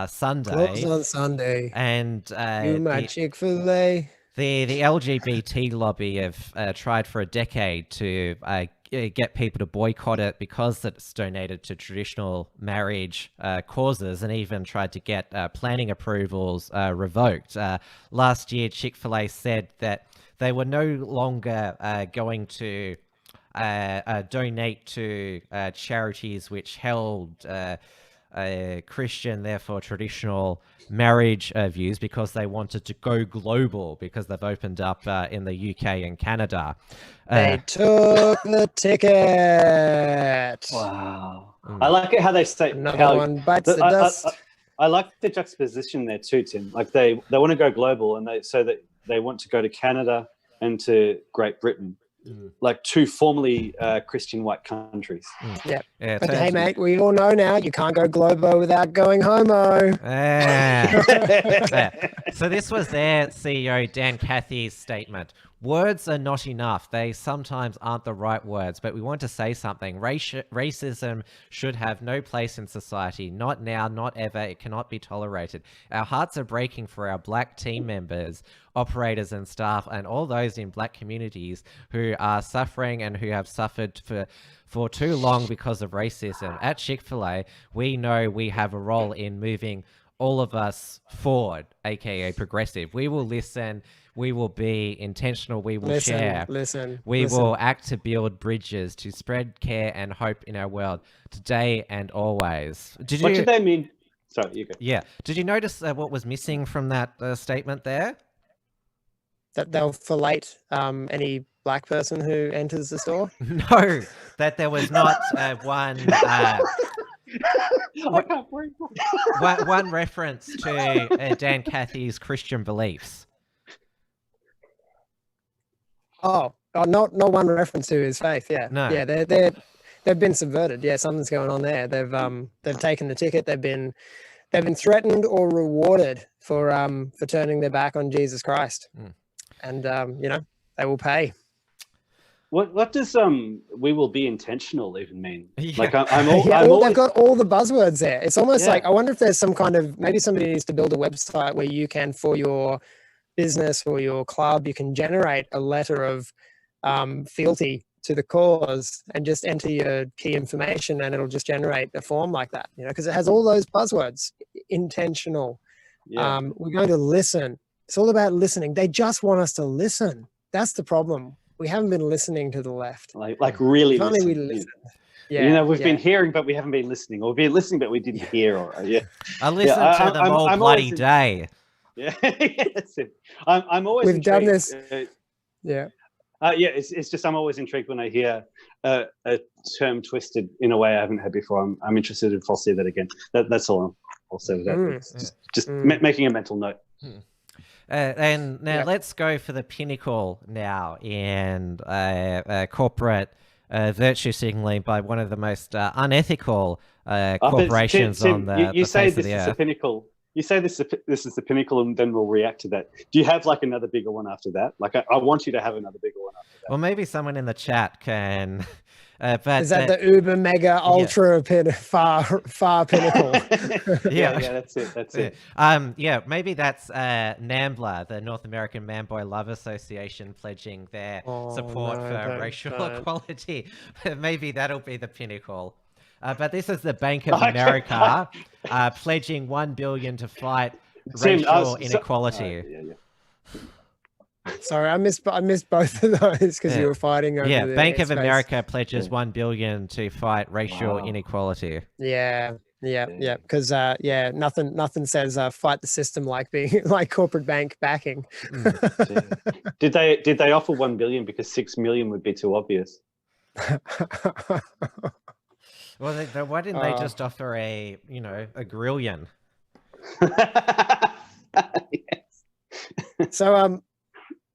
S1: Sunday.
S2: Closed on Sunday.
S1: And
S2: Chick-fil-A.
S1: The LGBT lobby have tried for a decade to get people to boycott it because it's donated to traditional marriage causes, and even tried to get planning approvals revoked. Last year, Chick-fil-A said that they were no longer going to donate to charities which held Christian, therefore traditional marriage views, because they wanted to go global, because they've opened up in the UK and Canada.
S2: They took the ticket.
S3: Wow. I like it how they say
S2: another one bites the dust.
S3: I like the juxtaposition there too, Tim. Like they want to go global, and they want to go to Canada and to Great Britain. Like two formerly Christian white countries.
S2: Yeah. But hey, mate, we all know now you can't go globo without going homo.
S1: So this was their CEO, Dan Cathy's statement. Words are not enough. They sometimes aren't the right words, but we want to say something. Racism should have no place in society. Not now, not ever. It cannot be tolerated. Our hearts are breaking for our Black team members, operators and staff, and all those in Black communities who are suffering and who have suffered for too long because of racism. At Chick-fil-A, we know we have a role in moving all of us forward, aka progressive. We will listen. We will be intentional. We will share. We will act to build bridges, to spread care and hope in our world today and always.
S3: What did they mean? Sorry, you go.
S1: Yeah. Did you notice what was missing from that statement there?
S2: That they'll fillet any Black person who enters the store?
S1: No, that there was not one reference to Dan Cathy's Christian beliefs.
S2: Oh, not one reference to his faith. Yeah,
S1: no.
S2: Yeah, they've been subverted. Yeah, something's going on there. They've taken the ticket. They've been threatened or rewarded for turning their back on Jesus Christ, and they will pay.
S3: What does we will be intentional even mean?
S1: Yeah.
S3: Like
S2: they've got all the buzzwords there. It's almost like, I wonder if there's some kind of, maybe somebody needs to build a website where you can, for your business or your club, you can generate a letter of fealty to the cause and just enter your key information, and it'll just generate a form like that, because it has all those buzzwords. Intentional. We're going to listen. It's all about listening. They just want us to listen. That's the problem. We haven't been listening to the left.
S3: Like really
S2: listening. Finally we listened. Yeah,
S3: we've been hearing, but we haven't been listening, or we've been listening, but we didn't hear. Or
S1: I listened to them all bloody day.
S3: Yeah, that's it. I'm always.
S2: We've
S3: intrigued.
S2: done this.
S3: It's just I'm always intrigued when I hear a term twisted in a way I haven't heard before. I'm interested if I'll see that again. That's all I'll say with that. Just making a mental note.
S1: And now let's go for the pinnacle now in corporate virtue signaling by one of the most unethical
S3: Tim,
S1: corporations
S3: Tim,
S1: on the
S3: you say
S1: face of
S3: this
S1: the
S3: is the
S1: earth.
S3: pinnacle. You say this is the pinnacle, and then we'll react to that. Do you have like another bigger one after that? Like I want you to have another bigger one after that.
S1: Well, maybe someone in the chat can. But
S2: Is that the uber mega ultra far pinnacle?
S3: Yeah, that's it. That's it.
S1: Yeah, maybe that's NAMBLA, the North American Man Boy Love Association, pledging their support for racial equality. Maybe that'll be the pinnacle. But this is the Bank of America pledging $1 billion to fight racial inequality.
S2: Sorry, I missed both of those because you were fighting over the
S1: Bank of
S2: airspace.
S1: America pledges $1 billion to fight racial inequality.
S2: Yeah. Because nothing says fight the system like being like corporate bank backing.
S3: Did they offer 1 billion because 6 million would be too obvious?
S1: Well, why didn't they just offer a grillion?
S2: Yes. So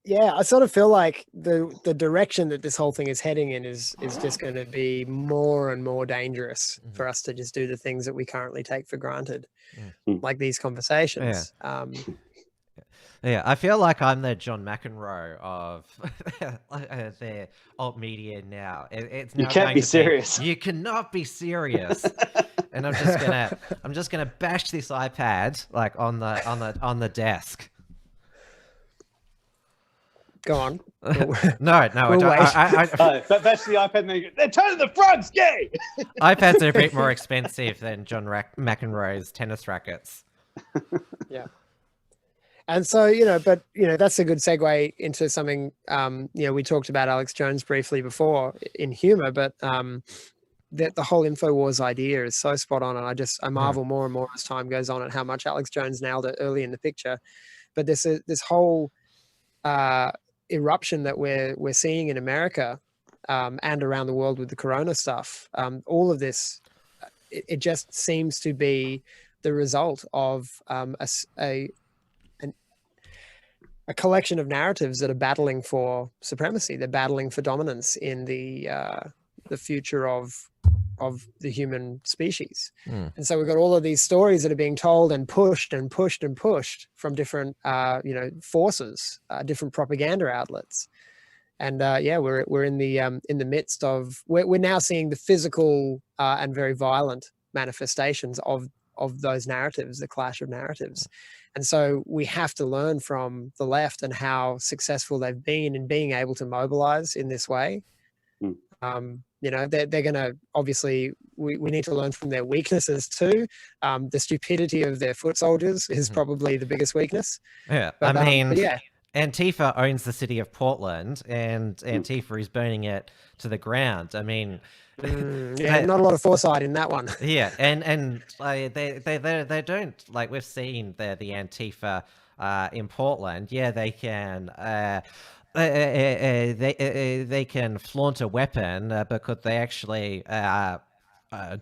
S2: I sort of feel like the direction that this whole thing is heading in is just going to be more and more dangerous for us to just do the things that we currently take for granted, like these conversations.
S1: Yeah, I feel like I'm the John McEnroe of the alt media now. It's now
S3: you can't be serious.
S1: You cannot be serious. And I'm just gonna bash this iPad like on the desk.
S2: Go on.
S1: No,
S2: we'll
S1: I don't.
S3: Bash the iPad and they're turning the frogs gay.
S1: iPads are a bit more expensive than John McEnroe's tennis rackets.
S2: Yeah. And so, that's a good segue into something, we talked about Alex Jones briefly before in humor, but that the whole InfoWars idea is so spot on. And I marvel more and more as time goes on at how much Alex Jones nailed it early in the picture. But this whole eruption that we're seeing in America and around the world with the corona stuff, all of this, it just seems to be the result of a collection of narratives that are battling for supremacy. They're battling for dominance in the future of the human species. And so we've got all of these stories that are being told and pushed and pushed and pushed from different forces, different propaganda outlets. And we're in the midst of we're now seeing the physical and very violent manifestations of those narratives, the clash of narratives. And so we have to learn from the left and how successful they've been in being able to mobilize in this way. They're going to, obviously, we need to learn from their weaknesses too. The stupidity of their foot soldiers is probably the biggest weekness.
S1: Yeah,
S2: but,
S1: Antifa owns the city of Portland, and Antifa is burning it to the ground. I mean,
S2: not a lot of foresight in that one.
S1: Yeah, and they don't, like, we've seen the Antifa in Portland. Yeah, they can they can flaunt a weapon, but could they actually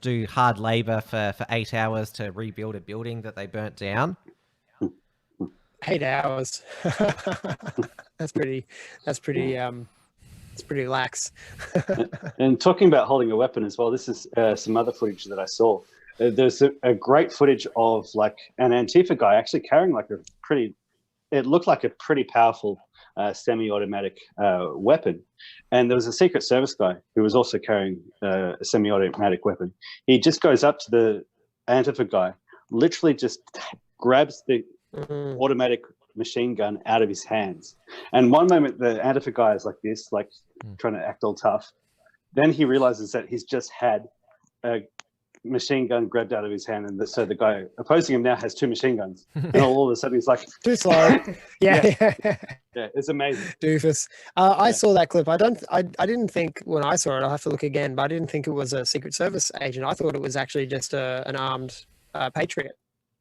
S1: do hard labor for 8 hours to rebuild a building that they burnt down?
S2: 8 hours. That's pretty it's pretty lax.
S3: And talking about holding a weapon as well, this is some other footage that I saw. There's a great footage of like an Antifa guy actually carrying like it looked like a pretty powerful semi-automatic weapon. And there was a Secret Service guy who was also carrying a semi-automatic weapon. He just goes up to the Antifa guy, literally just grabs the automatic machine gun out of his hands. And one moment the Antifa guy is like this, like trying to act all tough. Then he realizes that he's just had a machine gun grabbed out of his hand, and so the guy opposing him now has 2 machine guns. And all of a sudden he's like,
S2: too slow. Yeah,
S3: it's amazing.
S2: Doofus. I saw that clip. I didn't think when I saw it, I'll have to look again, but I didn't think it was a Secret Service agent. I thought it was actually just an armed patriot.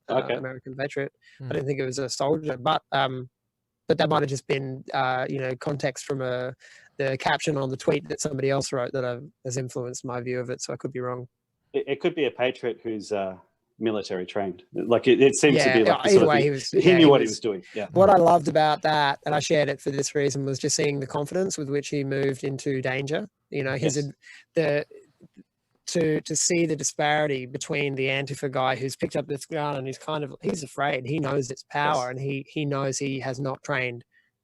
S2: American patriot. I didn't think it was a soldier, but that might have just been context from the caption on the tweet that somebody else wrote that has influenced my view of it. So I could be wrong.
S3: It could be a patriot who's military trained. Like it seems to
S2: Yeah,
S3: be like the
S2: either
S3: sort of
S2: way,
S3: thing.
S2: he
S3: Knew what he
S2: was.
S3: was doing. Yeah.
S2: What I loved about that, and I shared it for this reason, was just seeing the confidence with which he moved into danger. You know,
S3: Yes.
S2: the to see the disparity between the Antifa guy who's picked up this gun and he's afraid. He knows its power, and he knows he has not trained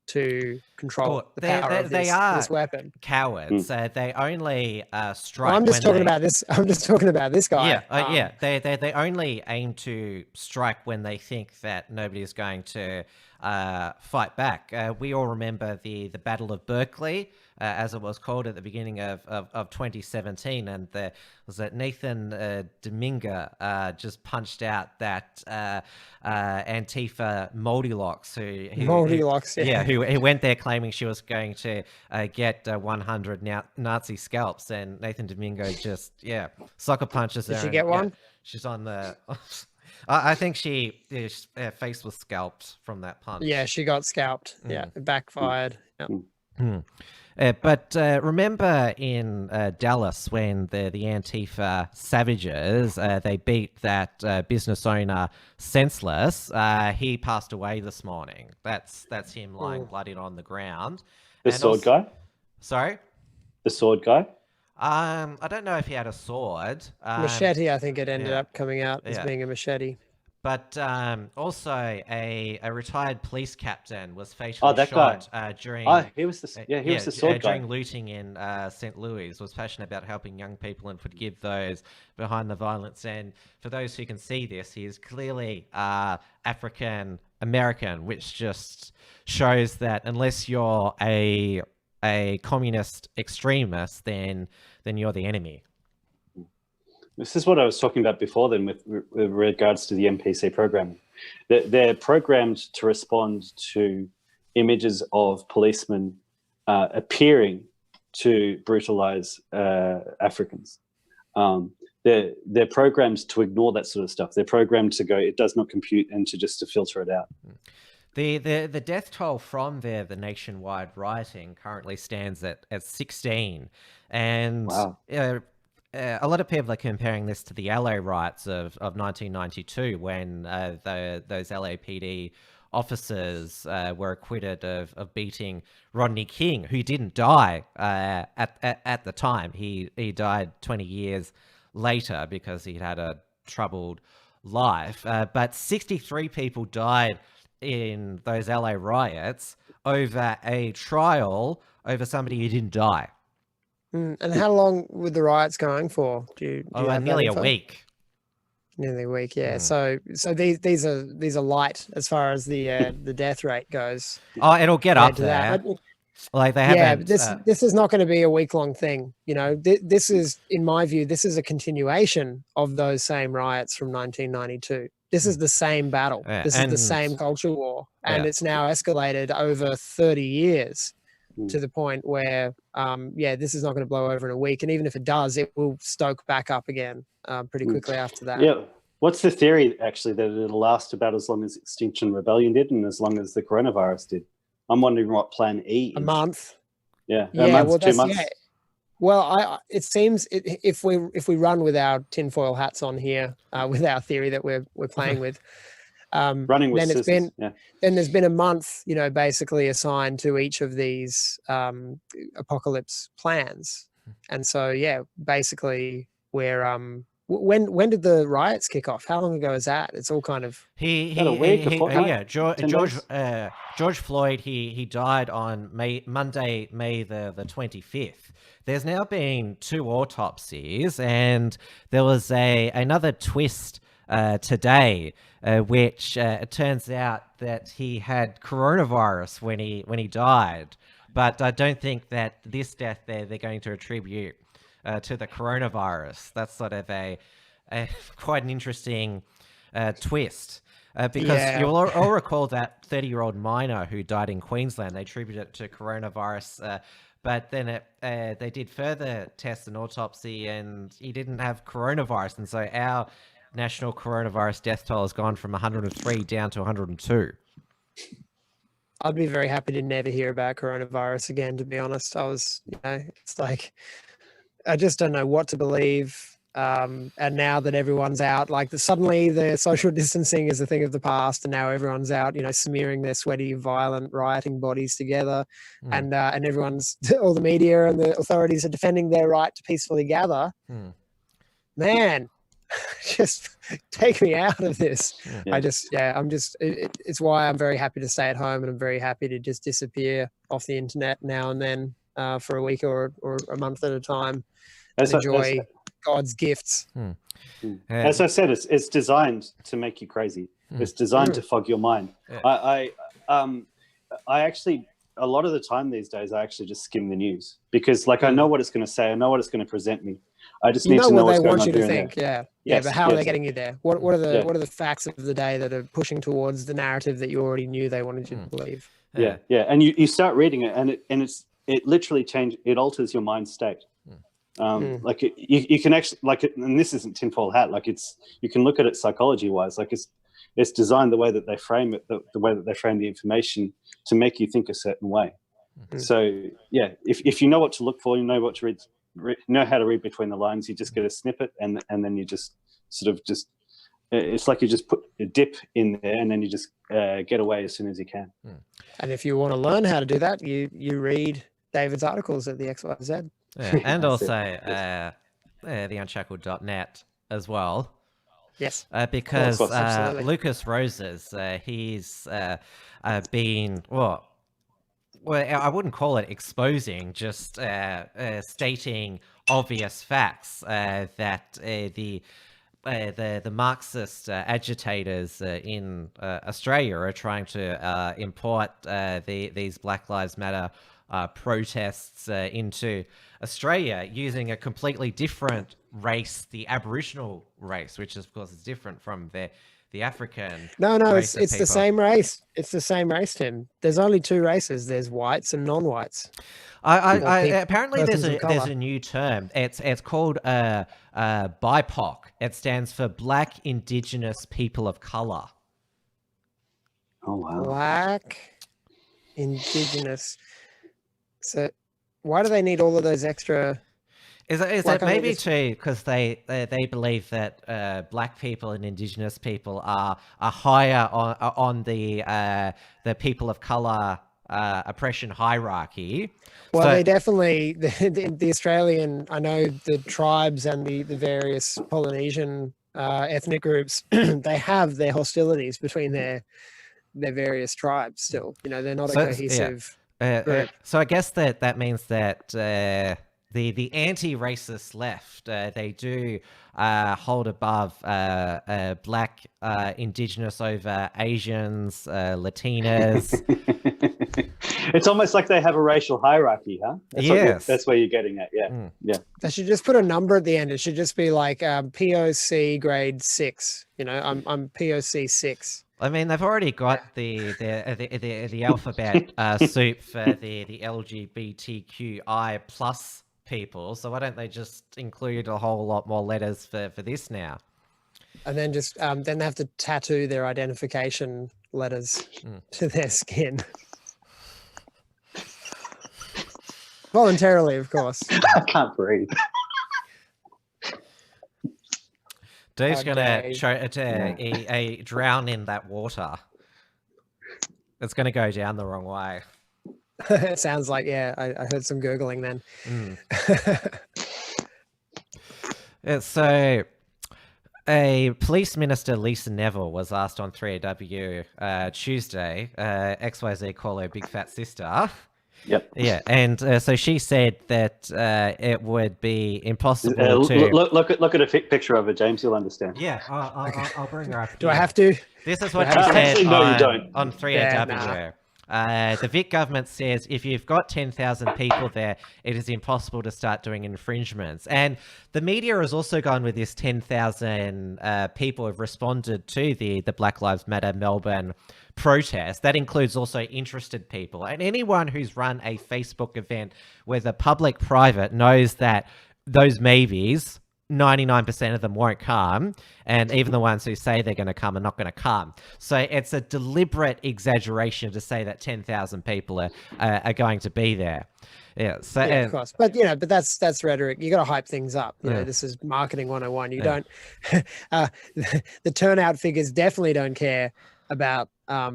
S2: to control
S1: Well,
S2: the power of
S1: they
S2: this
S1: are
S2: weapon.
S1: cowards. They only strike.
S2: I'm just
S1: when
S2: talking about this. I'm just talking about this guy.
S1: Yeah, they only aim to strike when they think that nobody is going to fight back. We all remember the Battle of Berkeley, as it was called at the beginning of 2017, and was that Nathan Dominga just punched out that Antifa Moldylocks, who went there claiming she was going to get 100 Nazi scalps, and Nathan Domingo just sucker punches her.
S2: Did she get one?
S1: She's on the. I think her face was scalped from that punch.
S2: Yeah, she got scalped. Yeah, it backfired. Yep.
S1: But remember in Dallas when the Antifa savages, they beat that business owner senseless. He passed away this morning. That's him lying bloodied on the ground.
S3: The sword guy?
S1: Sorry?
S3: The sword guy?
S1: I don't know if he had a sword.
S2: Machete, I think it ended up coming out as being a machete.
S1: But also a retired police captain was fatally shot during.
S3: He was the sword guy
S1: during looting in St. Louis. Was passionate about helping young people and forgive those behind the violence. And for those who can see this, he is clearly African American, which just shows that unless you're a communist extremist, then you're the enemy.
S3: This is what I was talking about before then with regards to the NPC program. They're programmed to respond to images of policemen appearing to brutalize Africans. They're programmed to ignore that sort of stuff. They're programmed to go, it does not compute, and to filter it out.
S1: The death toll from the nationwide rioting currently stands at 16. And
S3: wow.
S1: A lot of people are comparing this to the LA riots of 1992 when those LAPD officers were acquitted of beating Rodney King, who didn't die at the time. He died 20 years later because he'd had a troubled life. But 63 people died in those LA riots over a trial over somebody who didn't die.
S2: And how long were the riots going for? Do you have
S1: nearly a week.
S2: Nearly a week, yeah. So these are light as far as the death rate goes.
S1: Oh, it'll get up there. Like they haven't.
S2: Yeah, this is not going to be a week-long thing. You know, this is, in my view, this is a continuation of those same riots from 1992. This is the same battle. This is the same culture war, and it's now escalated over 30 years. To the point where, this is not going to blow over in a week. And even if it does, it will stoke back up again pretty quickly after that.
S3: Yeah. What's the theory, actually, that it'll last about as long as Extinction Rebellion did and as long as the coronavirus did? I'm wondering what Plan E is.
S2: A month.
S3: Yeah.
S2: Yeah.
S3: 2 months. Yeah.
S2: Well, it seems if we run with our tinfoil hats on here, with our theory that we're playing with,
S3: running with
S2: then then there's been a month, basically assigned to each of these apocalypse plans, and so basically we're when did the riots kick off? How long ago is that? It's all kind of
S1: George Floyd he died on Monday, May the 25th. There's now been 2 autopsies, and there was another twist today, which it turns out that he had coronavirus when he died. But I don't think that this death they're going to attribute to the coronavirus. That's sort of a quite an interesting twist. Because you'll all recall that 30-year-old miner who died in Queensland. They attributed it to coronavirus, but then they did further tests and autopsy, and he didn't have coronavirus. And so our national coronavirus death toll has gone from 103 down to 102.
S2: I'd be very happy to never hear about coronavirus again, to be honest. It's like, I just don't know what to believe. And now that everyone's out, like suddenly the social distancing is a thing of the past, and now everyone's out, smearing their sweaty, violent, rioting bodies together, and everyone's all the media and the authorities are defending their right to peacefully gather. Man, just take me out of this.
S3: Yeah.
S2: It's why I'm very happy to stay at home, and I'm very happy to just disappear off the internet now and then for a week or a month at a time and enjoy God's gifts.
S3: As I said, it's designed to make you crazy. It's designed to fog your mind. I actually, a lot of the time these days, I actually just skim the news because, like, I know what it's going to say. I know what it's going to present me. I just need to know
S2: what
S3: what's
S2: they
S3: going
S2: want
S3: on
S2: you to
S3: here
S2: think.
S3: and
S2: Yeah, but how are
S3: yes.
S2: they getting you there? What are the facts of the day that are pushing towards the narrative that you already knew they wanted you to believe?
S3: Yeah. And you start reading it, and it literally it alters your mind state. Like you can actually and this isn't tinfoil hat. Like you can look at it psychology wise. Like it's designed the way that they frame it, the way that they frame the information to make you think a certain way. So yeah, if you know what to look for, you know what to read, know how to read between the lines. You just get a snippet, and then you just sort of it's like you just put a dip in there, and then you just get away as soon as you can.
S2: And if you want to learn how to do that, you read David's articles at the XYZ.
S1: And also the unshackled.net as well.
S2: Yes.
S1: Because
S2: course, absolutely.
S1: Lucas Roses, he's been, well, I wouldn't call it exposing, just stating obvious facts that the Marxist agitators in Australia are trying to import these Black Lives Matter protests into Australia using a completely different race, the Aboriginal race, which of course is different from the African.
S2: No, it's the same race. It's the same race, Tim. There's only two races. There's whites and non-whites.
S1: Apparently there's a new term. It's called BIPOC. It stands for Black Indigenous People of Color.
S3: Oh wow.
S2: Black Indigenous. So why do they need all of those extra?
S1: Is it maybe too because they believe that Black people and Indigenous people are higher on the people of color oppression hierarchy?
S2: Well, they definitely the Australian. I know the tribes and the various Polynesian ethnic groups. They have their hostilities between their various tribes. Still, they're not a cohesive.
S1: So I guess that means that the anti-racist left, they do hold above Black, Indigenous over Asians, Latinas.
S3: It's almost like they have a racial hierarchy, huh? That's where you're getting at. Yeah.
S2: They should just put a number at the end. It should just be like POC grade 6. I'm POC 6.
S1: I mean, they've already got the alphabet soup for the LGBTQI plus people, so why don't they just include a whole lot more letters for this now?
S2: And then just then they have to tattoo their identification letters to their skin. Voluntarily, of course.
S3: I can't breathe.
S1: Dave's gonna drown in that water. It's gonna go down the wrong way.
S2: It sounds like, I heard some gurgling then.
S1: So, a police minister, Lisa Neville, was asked on 3AW Tuesday, XYZ call her big fat sister.
S3: Yep.
S1: Yeah, and so she said that it would be impossible to
S3: look at a picture of her, James. You'll understand.
S1: Yeah, I'll bring her up.
S2: Do I have to?
S1: This is what she said
S3: you don't.
S1: on 3AW. The Vic government says if you've got 10,000 people there, it is impossible to start doing infringements. And the media has also gone with this 10,000 people have responded to the Black Lives Matter Melbourne protest. That includes also interested people. And anyone who's run a Facebook event, whether public, private, knows that those maybes 99% of them won't come, and even the ones who say they're going to come are not going to come. So it's a deliberate exaggeration to say that 10,000 people are going to be there. Yeah, so
S2: yeah, of course, but but that's rhetoric. You got to hype things up. You know, this is marketing 101. You don't. The turnout figures definitely don't care about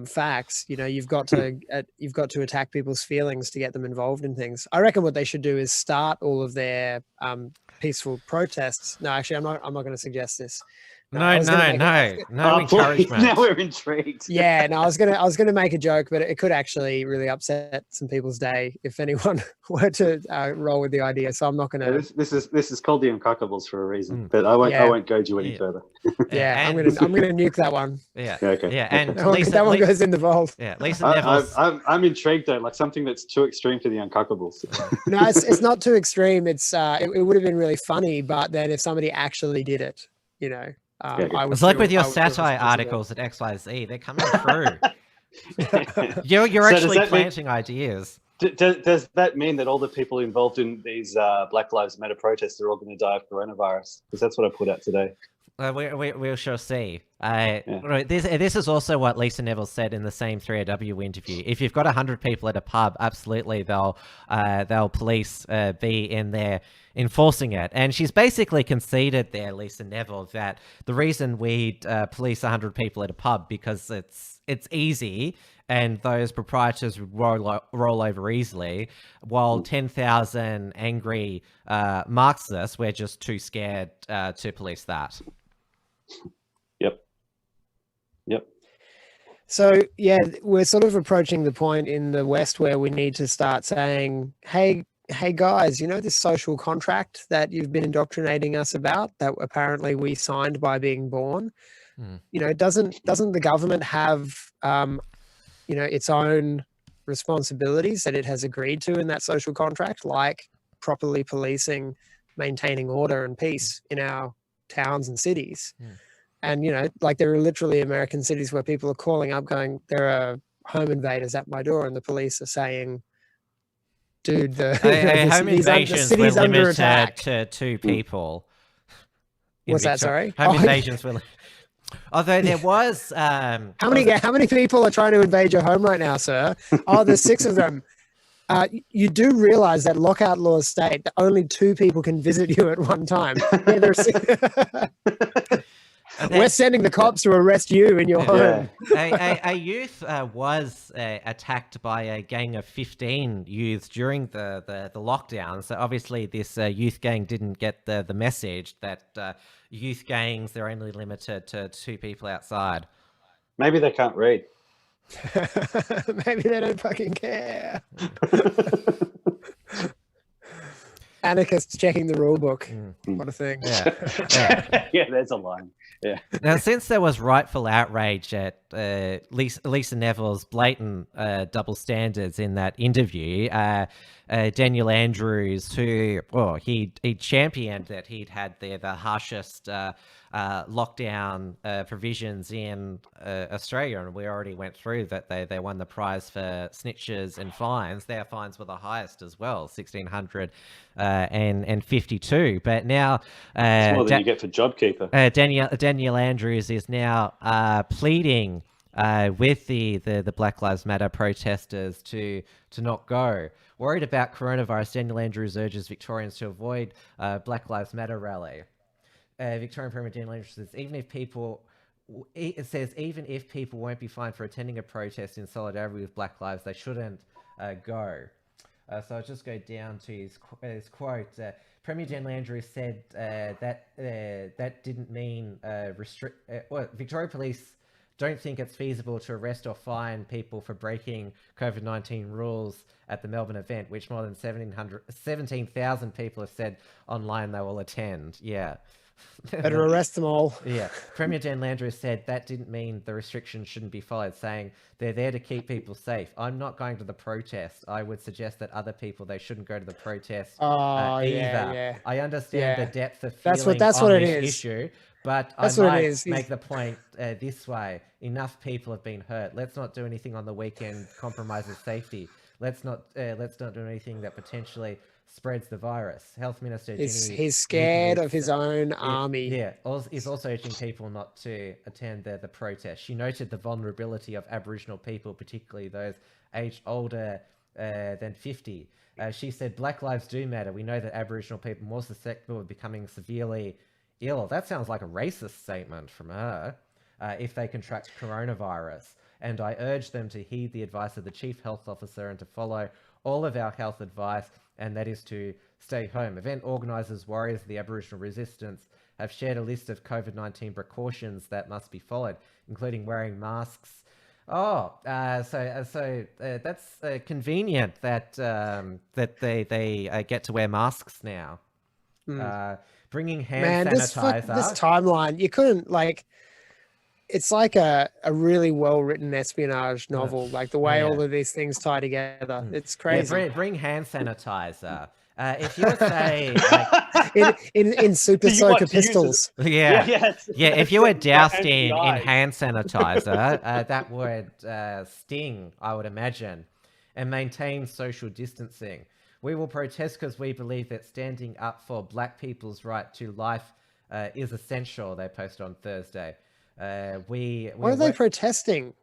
S2: facts. You know, you've got to attack people's feelings to get them involved in things. I reckon what they should do is start all of their peaceful protests. No, actually, I'm not going to suggest this.
S1: No encouragement.
S3: Now we're intrigued.
S2: Yeah, no, I was gonna make a joke, but it could actually really upset some people's day if anyone were to roll with the idea. So I'm not gonna.
S3: Yeah, this is called the Uncockables for a reason, but I won't goad you any further.
S2: Yeah, I'm gonna nuke that one.
S1: Yeah.
S3: Okay.
S1: Yeah, and
S2: that one goes in the vault.
S1: Yeah, Lisa Neville's.
S3: I'm intrigued though, like something that's too extreme for the Uncockables.
S2: No, it's not too extreme. It's it would have been really funny, but then if somebody actually did it, you know.
S1: It's like with your satire articles at XYZ, they're coming through. You're actually planting ideas.
S3: Does that mean that all the people involved in these Black Lives Matter protests are all going to die of coronavirus? Because that's what I put out today.
S1: We'll sure see. This is also what Lisa Neville said in the same 3AW interview. If you've got 100 people at a pub, absolutely they'll police be in there enforcing it. And she's basically conceded there, Lisa Neville, that the reason we police 100 people at a pub because it's easy and those proprietors roll over easily, while 10,000 angry Marxists, we're just too scared to police that.
S3: Yep.
S2: So yeah, we're sort of approaching the point in the West where we need to start saying, hey guys, you know, this social contract that you've been indoctrinating us about that apparently we signed by being born, you know, doesn't the government have you know, its own responsibilities that it has agreed to in that social contract, like properly policing, maintaining order and peace in our towns and cities. And, you know, like there are literally American cities where people are calling up going, there are home invaders at my door, and the police are saying, dude, the
S1: home invasions were limited to 2 people.
S2: What's that, sorry?
S1: Home invasions were... Although there was...
S2: How many people are trying to invade your home right now, sir? Oh, there's 6 of them. You do realize that lockout laws state that only 2 people can visit you at one time. Yeah, there's... We're sending the cops to arrest you in your home.
S1: A youth was attacked by a gang of 15 youths during the lockdown. So obviously this youth gang didn't get the message that youth gangs, they're only limited to 2 people outside.
S3: Maybe they can't read.
S2: Maybe they don't fucking care. Anarchists checking the rule book. What a thing.
S3: Yeah, there's a line. Yeah.
S1: Now, since there was rightful outrage at Lisa Neville's blatant double standards in that interview, Daniel Andrews, who he championed that he'd had the harshest lockdown provisions in Australia, and we already went through that they won the prize for snitches and fines. Their fines were the highest as well, 1,652. But now
S3: it's more than you get for JobKeeper.
S1: Daniel Andrews is now pleading with the Black Lives Matter protesters to not go. Worried about coronavirus, Daniel Andrews urges Victorians to avoid Black Lives Matter rally. Victorian Premier Daniel Andrews says, even if people won't be fined for attending a protest in solidarity with Black Lives, they shouldn't go. So I'll just go down to his quote. Premier Daniel Andrews said that didn't mean Victoria Police don't think it's feasible to arrest or fine people for breaking COVID-19 rules at the Melbourne event, which more than 17,000 people have said online they will attend. Yeah.
S2: Better arrest them all.
S1: Yeah. Premier Dan Landry said that didn't mean the restrictions shouldn't be followed, saying they're there to keep people safe. I'm not going to the protest. I would suggest that other people, they shouldn't go to the protest either.
S2: Yeah.
S1: I understand the depth of feeling
S2: that's
S1: on
S2: what
S1: this
S2: it is.
S1: issue, but
S2: That's
S1: I
S2: what
S1: might
S2: it is.
S1: make the point this way. Enough people have been hurt. Let's not do anything on the weekend compromises safety. let's not do anything that potentially spreads the virus. Health Minister
S2: He's scared of his own army.
S1: is also urging people not to attend the protest. She noted the vulnerability of Aboriginal people, particularly those aged older than 50. She said, Black lives do matter. We know that Aboriginal people are more susceptible of becoming severely ill. That sounds like a racist statement from her. If they contract coronavirus. And I urge them to heed the advice of the Chief Health Officer and to follow all of our health advice, and that is to stay home. Event organisers, Warriors of the Aboriginal Resistance, have shared a list of COVID-19 precautions that must be followed, including wearing masks. So that's convenient that they get to wear masks now. Bringing hand sanitizer.
S2: This timeline, you couldn't it's like a really well-written espionage novel, like the way all of these things tie together. It's crazy.
S1: Yeah, bring hand sanitizer. If you would say
S2: in Super Soaker Pistols.
S1: If you were doused in hand sanitizer, that would sting, I would imagine, and maintain social distancing. We will protest because we believe that standing up for Black people's right to life is essential, they posted on Thursday. Why
S2: are they protesting?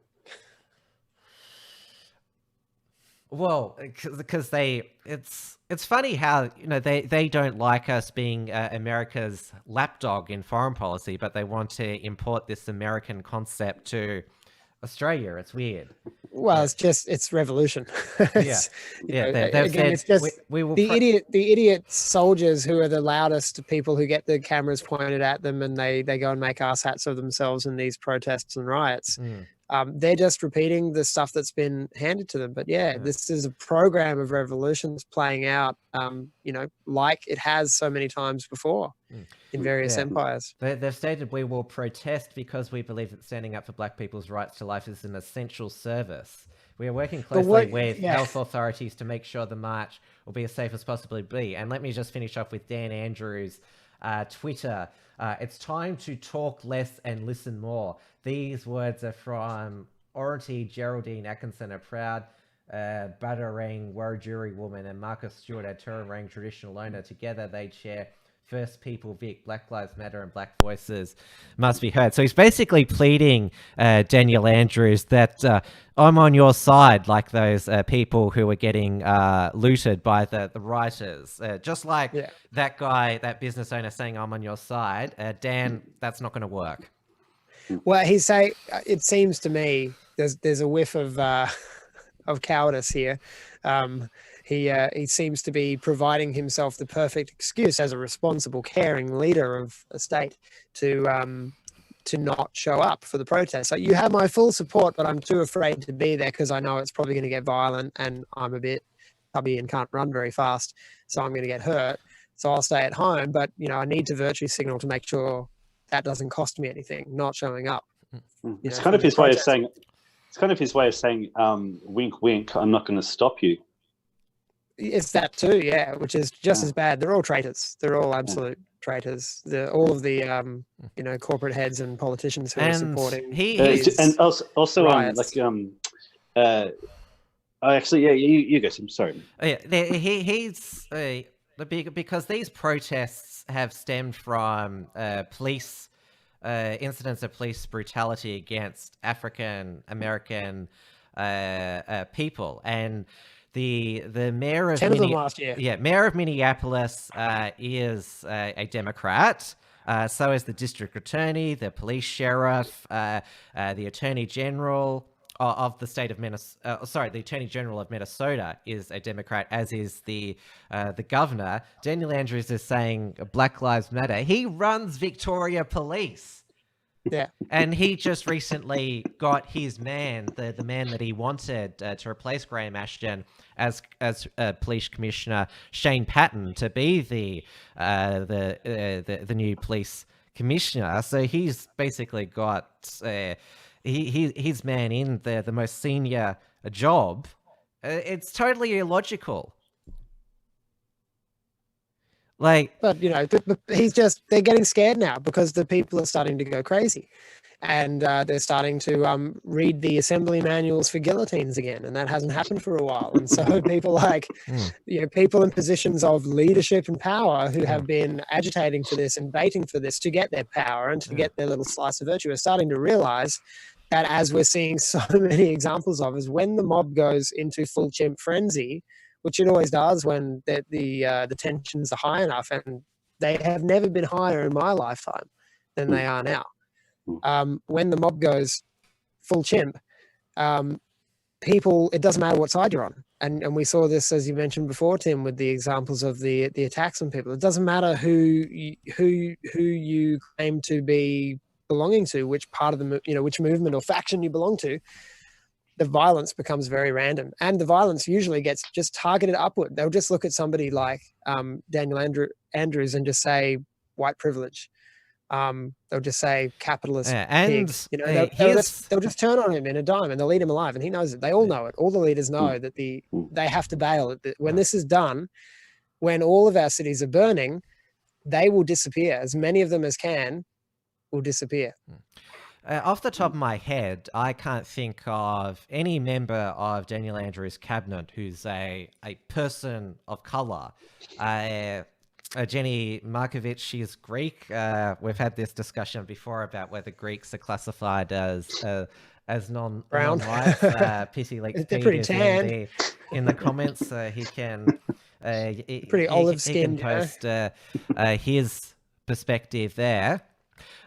S1: Well, because it's funny how they don't like us being America's lapdog in foreign policy, but they want to import this American concept to Australia. It's weird.
S2: Well, it's revolution.
S1: It's just
S2: the idiot soldiers who are the loudest people who get the cameras pointed at them, and they go and make ass hats of themselves in these protests and riots. They're just repeating the stuff that's been handed to them. But this is a program of revolutions playing out, like it has so many times before in various empires.
S1: They've stated, we will protest because we believe that standing up for Black people's rights to life is an essential service. We are working closely with health authorities to make sure the march will be as safe as possibly be. And let me just finish off with Dan Andrews' Twitter. It's time to talk less and listen more. These words are from Ority Geraldine Atkinson, a proud Badarang Wiradjuri woman, and Marcus Stewart, a Turarang traditional owner. Together they share First People Vic, Black Lives Matter, and Black Voices must be heard. So he's basically pleading, Daniel Andrews, that I'm on your side, like those people who are getting looted by the rioters. Just like that guy, that business owner saying I'm on your side. Dan, that's not going to work.
S2: Well, he's saying, it seems to me there's a whiff of cowardice here. He seems to be providing himself the perfect excuse as a responsible, caring leader of a state to not show up for the protest. So you have my full support, but I'm too afraid to be there because I know it's probably going to get violent, and I'm a bit tubby and can't run very fast, so I'm going to get hurt. So I'll stay at home, but I need to virtue signal to make sure that doesn't cost me anything, not showing up.
S3: It's kind of his way of saying. It's kind of his way of saying, "Wink, wink. I'm not going to stop you."
S2: It's that too, which is just as bad. They're all traitors. They're all absolute traitors. All of the corporate heads and politicians who are supporting.
S3: And also
S2: riots.
S3: You go. I'm sorry.
S1: He's because these protests have stemmed from police incidents of police brutality against African American people, and the mayor of mayor of Minneapolis is a Democrat. So is the district attorney, the police sheriff, the attorney general of the state of Minnesota. The attorney general of Minnesota is a Democrat, as is the governor. Daniel Andrews is saying Black Lives Matter. He runs Victoria Police.
S2: Yeah,
S1: and he just recently got his man, the man that he wanted to replace Graham Ashton as police commissioner, Shane Patton, to be the new police commissioner. So he's basically got his man in the most senior job. It's totally illogical.
S2: But they're getting scared now because the people are starting to go crazy. and they're starting to read the assembly manuals for guillotines again, and that hasn't happened for a while. And so people like, people in positions of leadership and power who have been agitating for this and baiting for this to get their power and to get their little slice of virtue are starting to realize that, as we're seeing so many examples of, is when the mob goes into full chimp frenzy, which it always does when the tensions are high enough, and they have never been higher in my lifetime than they are now. When the mob goes full chimp, people, it doesn't matter what side you're on. And we saw this, as you mentioned before, Tim, with the examples of the attacks on people. It doesn't matter who you claim to be belonging to, which part of the, which movement or faction you belong to. The violence becomes very random, and the violence usually gets just targeted upward. They'll just look at somebody like Daniel Andrews and just say white privilege. They'll just say capitalist pigs. They'll just turn on him in a dime, and they'll eat him alive. And he knows it. They all know it. All the leaders know that they have to bail. When this is done, when all of our cities are burning, they will disappear. As many of them as can will disappear.
S1: Off the top of my head, I can't think of any member of Daniel Andrews' cabinet who's a person of color. Jenny Markovic, she is Greek. We've had this discussion before about whether Greeks are classified as
S2: brown.
S1: non-white. Pity like
S2: they're pretty tan.
S1: In the comments, he can
S2: pretty olive-skinned.
S1: He can post his perspective there,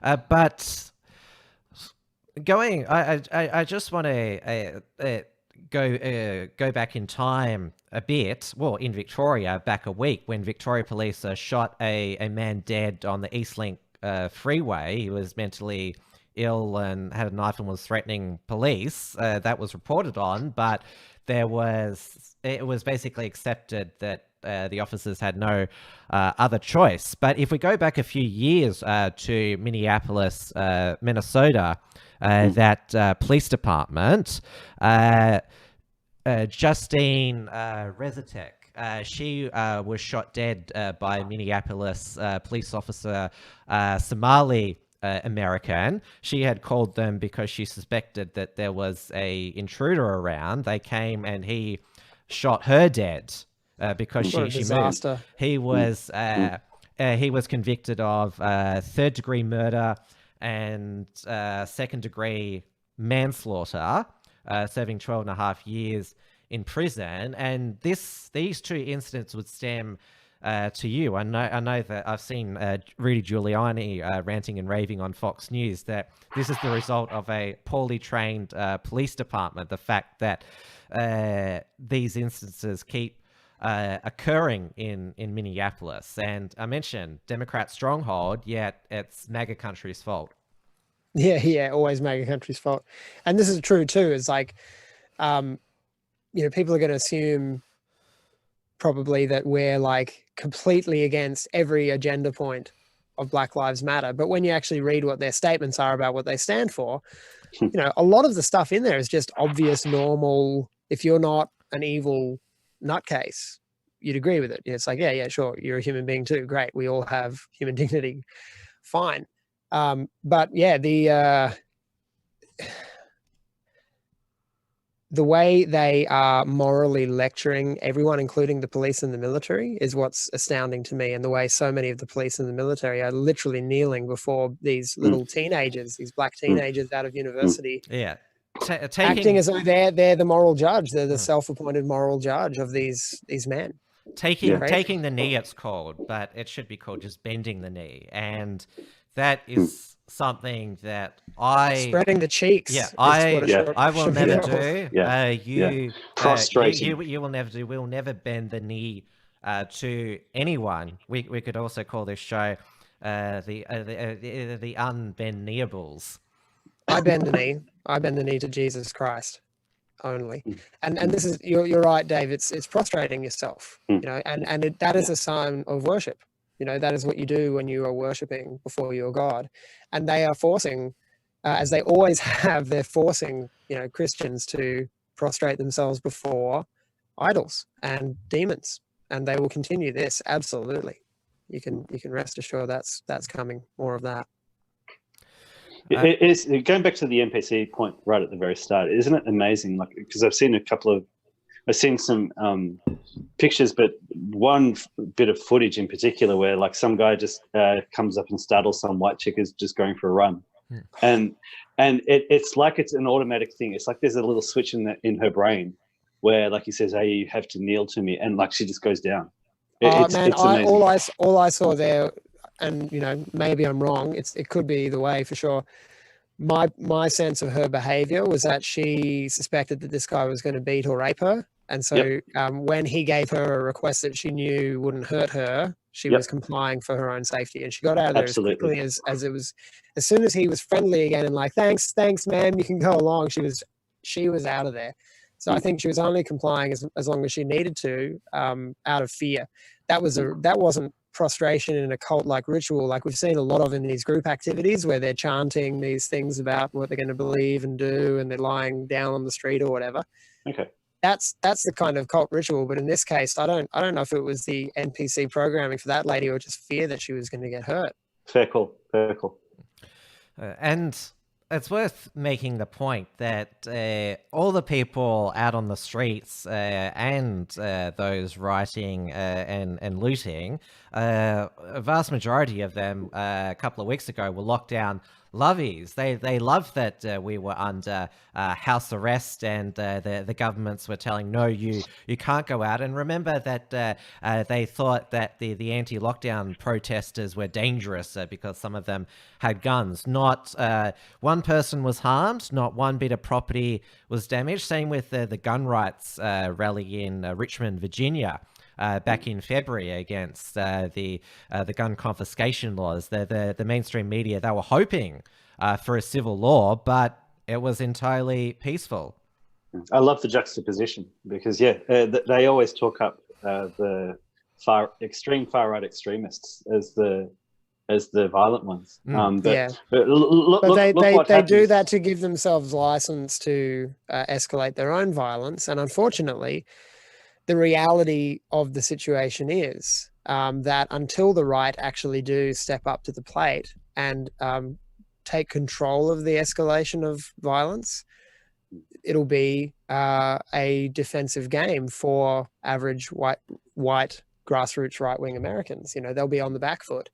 S1: but. I just want to go back in time a bit. Well, in Victoria, back a week when Victoria Police shot a man dead on the Eastlink freeway. He was mentally ill and had a knife and was threatening police. That was reported on, but it was basically accepted that the officers had no other choice. But if we go back a few years to Minneapolis, Minnesota, that police department, Justine Rezetek, she was shot dead by Minneapolis police officer, Somali American. She had called them because she suspected that there was a intruder around. They came and he shot her dead because she moved. He was convicted of third-degree murder and second-degree manslaughter, serving 12.5 years in prison. And these two incidents would stem to you. I know that I've seen Rudy Giuliani ranting and raving on Fox News that this is the result of a poorly trained police department. The fact that these instances keep occurring in Minneapolis. And I mentioned Democrat stronghold, yet it's MAGA country's fault.
S2: Yeah, always MAGA country's fault. And this is true too. It's like, people are going to assume probably that we're like completely against every agenda point of Black Lives Matter. But when you actually read what their statements are about what they stand for, a lot of the stuff in there is just obvious, normal. If you're not an evil nutcase, you'd agree with it. It's like, yeah, sure. You're a human being too. Great. We all have human dignity. Fine. But yeah, the way they are morally lecturing everyone, including the police and the military, is what's astounding to me. And the way so many of the police and the military are literally kneeling before these little teenagers, these black teenagers out of university.
S1: Yeah.
S2: Acting as though they're the moral judge. They're the self-appointed moral judge of these men.
S1: Taking the knee, it's called, but it should be called just bending the knee. And that is something that
S2: spreading the cheeks.
S1: Yeah, I will never do.
S3: Frustrating.
S1: You will never do. We will never bend the knee to anyone. We could also call this show the unbend-kneeables.
S2: I bend the knee. I bend the knee to Jesus Christ only. And this is you're right, Dave. It's prostrating yourself. That is a sign of worship. That is what you do when you are worshiping before your God. And they are forcing, as they always have, they're forcing, Christians to prostrate themselves before idols and demons. And they will continue this. Absolutely. You can rest assured that's coming, more of that.
S3: It is going back to the NPC point right at the very start. Isn't it amazing? Like, because I've seen some pictures, but one bit of footage in particular where like some guy just comes up and startles some white chick who's just going for a run, and it's like it's an automatic thing. It's like there's a little switch in her brain where like he says, "Hey, you have to kneel to me," and like she just goes down. It's amazing.
S2: All I saw there, and you know, maybe I'm wrong. It could be either way for sure. My sense of her behavior was that she suspected that this guy was going to beat or rape her. And so when he gave her a request that she knew wouldn't hurt her, she was complying for her own safety. And she got out of there as quickly as soon as he was friendly again and like, thanks, ma'am, you can go along. She was out of there. So I think she was only complying as long as she needed to, out of fear. That wasn't prostration in a cult-like ritual like we've seen a lot of in these group activities where they're chanting these things about what they're going to believe and do, and they're lying down on the street or whatever.
S3: Okay.
S2: That's the kind of cult ritual. But in this case, I don't know if it was the NPC programming for that lady or just fear that she was going to get hurt.
S3: Fair call.
S1: And it's worth making the point that all the people out on the streets and those rioting and looting, a vast majority of them a couple of weeks ago were lockdown lovies. They loved that we were under house arrest and the governments were telling, no, you can't go out. And remember that they thought that the anti-lockdown protesters were dangerous because some of them had guns. Not one person was harmed, not one bit of property was damaged. Same with the gun rights rally in Richmond, Virginia. Back in February against the gun confiscation laws. The mainstream media, they were hoping for a civil law, but it was entirely peaceful.
S3: I love the juxtaposition because, they always talk up the extreme far-right extremists as the violent ones. But
S2: they do that to give themselves license to escalate their own violence. And unfortunately, the reality of the situation is that until the right actually do step up to the plate and take control of the escalation of violence, it'll be a defensive game for average white grassroots right-wing Americans. You know, they'll be on the back foot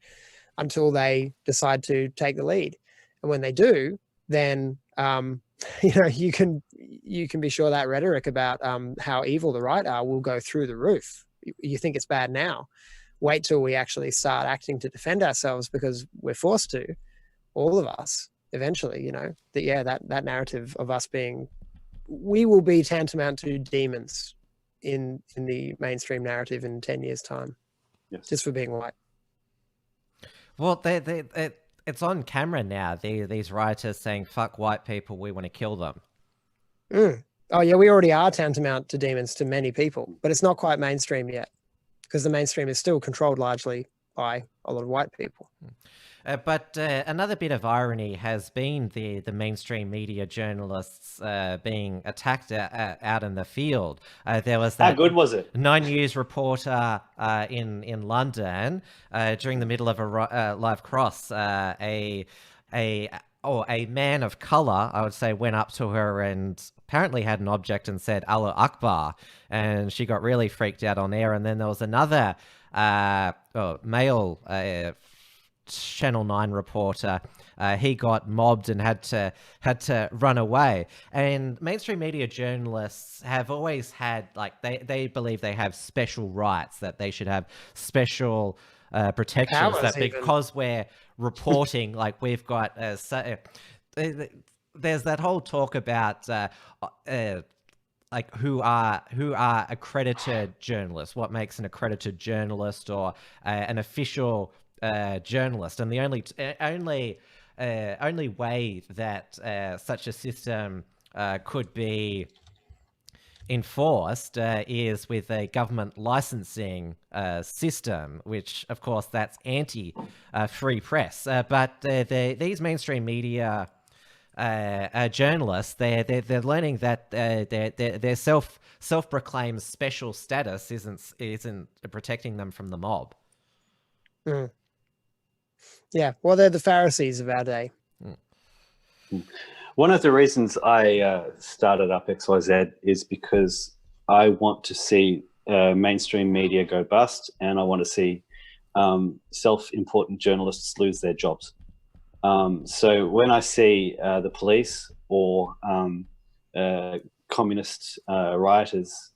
S2: until they decide to take the lead. And when they do, then you can be sure that rhetoric about how evil the right are will go through the roof. You think it's bad now. Wait till we actually start acting to defend ourselves because we're forced to, all of us, eventually, that narrative of us we will be tantamount to demons in the mainstream narrative in 10 years' time.
S3: Yes. Just
S2: for being white.
S1: Well, it's on camera now. These rioters saying, fuck white people, we want to kill them.
S2: Oh, yeah, we already are tantamount to demons to many people, but it's not quite mainstream yet because the mainstream is still controlled largely by a lot of white people.
S1: But another bit of irony has been the mainstream media journalists being attacked out in the field. There was that.
S3: How good was it?
S1: 9 News reporter in London during the middle of a live cross. A man of color, I would say, went up to her and apparently had an object and said Allah Akbar, and she got really freaked out on air. And then there was another male Channel 9 reporter. He got mobbed and had to run away. And mainstream media journalists have always had, like, they believe they have special rights, that they should have special protections, that because we're reporting, like we've got there's that whole talk about like who are accredited journalists, what makes an accredited journalist or an official journalist, and the only way that such a system could be enforced is with a government licensing system, which of course that's anti free press. But these mainstream media journalists, they're learning that their self-proclaimed special status isn't protecting them from the mob.
S2: Yeah, well, they're the Pharisees of our day.
S3: One of the reasons I started up XYZ is because I want to see mainstream media go bust, and I want to see self-important journalists lose their jobs. So when I see the police or communist rioters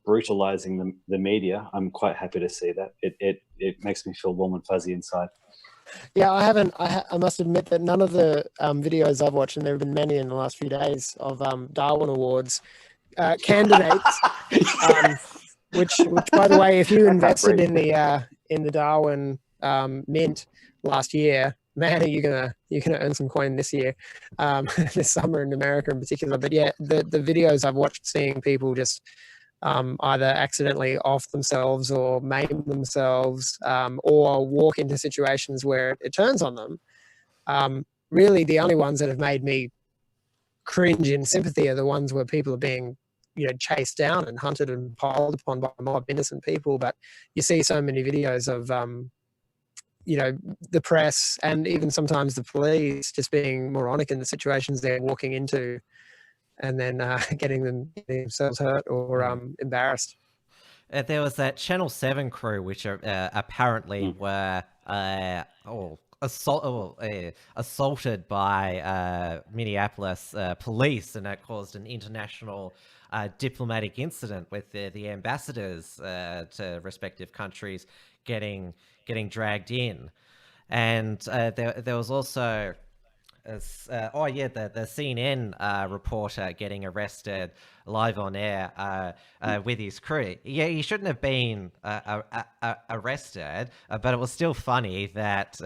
S3: brutalizing the media, I'm quite happy to see that. It makes me feel warm and fuzzy inside.
S2: Yeah, I must admit that none of the videos I've watched, and there have been many in the last few days, of Darwin Awards candidates, which by the way, if you invested in the Darwin mint last year, man, are you gonna earn some coin this year, this summer in America in particular. But yeah, the videos I've watched, seeing people just either accidentally off themselves or maim themselves, or walk into situations where it turns on them. Really, the only ones that have made me cringe in sympathy are the ones where people are being, chased down and hunted and piled upon by a mob of innocent people. But you see so many videos of, the press and even sometimes the police just being moronic in the situations they're walking into, and then getting themselves hurt or embarrassed.
S1: There was that Channel 7 crew, which apparently were assaulted by Minneapolis police, and that caused an international diplomatic incident with the ambassadors to respective countries getting dragged in. And there was also the CNN reporter getting arrested live on air with his crew. Yeah, he shouldn't have been arrested, but it was still funny that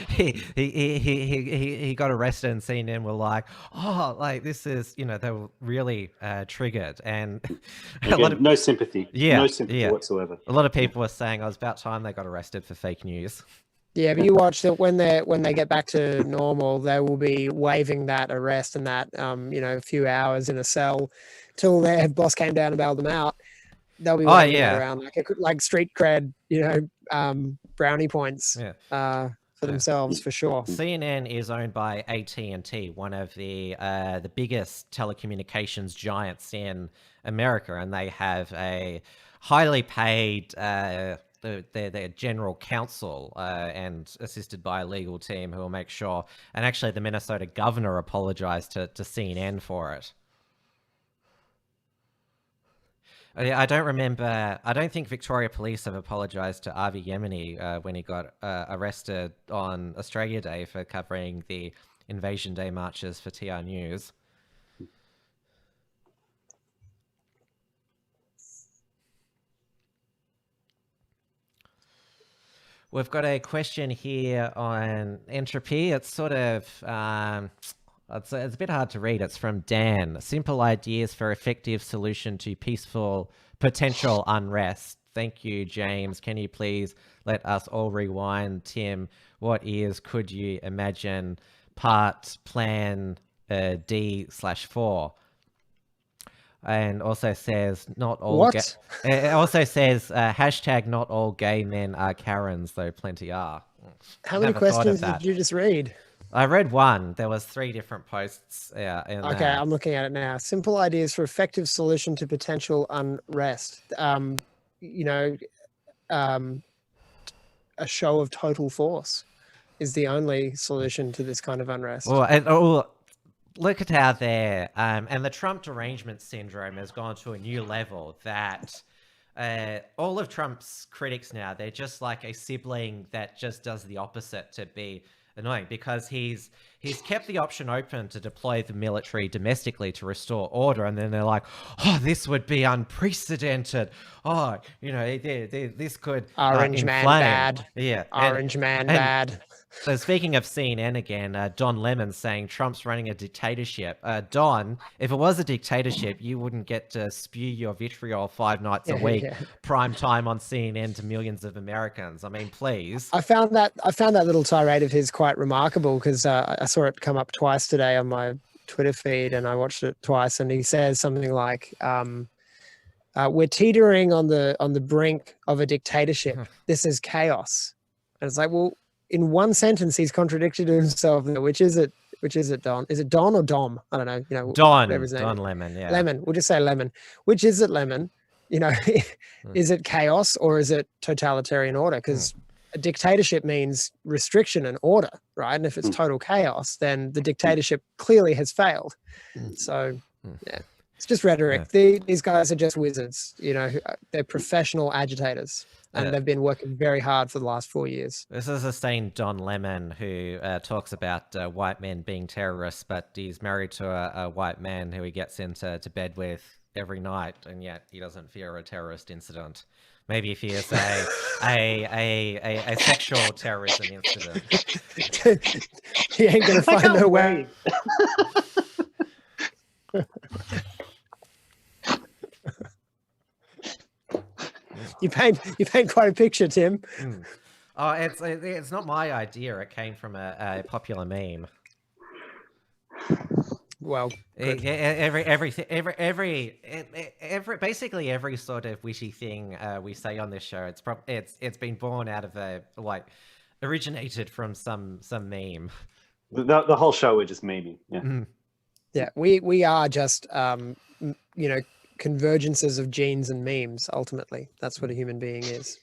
S1: he got arrested, and CNN were like, "Oh, like this is," they were really triggered, and
S3: Again, no sympathy, no sympathy whatsoever.
S1: A lot of people were saying it was about time they got arrested for fake news.
S2: Yeah, but you watch that when they get back to normal, they will be waiving that arrest and that a few hours in a cell till their boss came down and bailed them out. They'll be waving that around like street cred, brownie points for themselves for sure.
S1: CNN is owned by AT&T, one of the biggest telecommunications giants in America, and they have a highly paid their general counsel and assisted by a legal team who will make sure. And actually, the Minnesota governor apologized to CNN for it. I don't think Victoria Police have apologized to Avi Yemeni when he got arrested on Australia Day for covering the Invasion Day marches for TR News. We've got a question here on entropy. It's sort of, it's a bit hard to read. It's from Dan. Simple ideas for effective solution to peaceful potential unrest. Thank you, James. Can you please let us all rewind? Tim, what is, could you imagine, part plan D/4? And also says not all.
S2: What?
S1: It also says hashtag not all gay men are Karens, though plenty are.
S2: How many questions did you just read?
S1: I read one. There was 3 different posts.
S2: Okay, I'm looking at it now. Simple ideas for effective solution to potential unrest. A show of total force is the only solution to this kind of unrest.
S1: Look at how they're, and the Trump derangement syndrome has gone to a new level that all of Trump's critics now, they're just like a sibling that just does the opposite to be annoying, because he's kept the option open to deploy the military domestically to restore order, and then they're like, oh, this would be unprecedented. Oh, this could
S2: Orange man bad.
S1: Yeah,
S2: Orange man bad.
S1: So speaking of CNN again, Don Lemon saying Trump's running a dictatorship. Don, if it was a dictatorship, you wouldn't get to spew your vitriol 5 nights a week, prime time on CNN to millions of Americans. I mean, please.
S2: I found that little tirade of his quite remarkable, because I saw it come up twice today on my Twitter feed, and I watched it twice. And he says something like, "We're teetering on the brink of a dictatorship. This is chaos." And it's like, well, in one sentence, he's contradicted himself. Which is it? Which is it, Don? Is it Don or Dom? I don't know. You know,
S1: Don
S2: whatever his name is.
S1: Lemon. Yeah.
S2: Lemon. We'll just say Lemon. Which is it, Lemon? You know, is it chaos or is it totalitarian order? Because a dictatorship means restriction and order, right? And if it's total chaos, then the dictatorship clearly has failed. So, yeah, it's just rhetoric. These guys are just wizards. You know, they're professional agitators. And they've been working very hard for the last 4 years.
S1: This is a sane Don Lemon who talks about white men being terrorists, but he's married to a white man who he gets into bed with every night, and yet he doesn't fear a terrorist incident. Maybe if he is a sexual terrorism incident.
S2: He ain't gonna find no way. You paint quite a picture, Tim.
S1: Oh, it's not my idea. It came from a popular meme.
S2: Well,
S1: basically every sort of wishy thing we say on this show, it's been born out of originated from some meme.
S3: The whole show we're just memeing. Yeah.
S2: Yeah, we are just you know, convergences of genes and memes. Ultimately, that's what a human being is.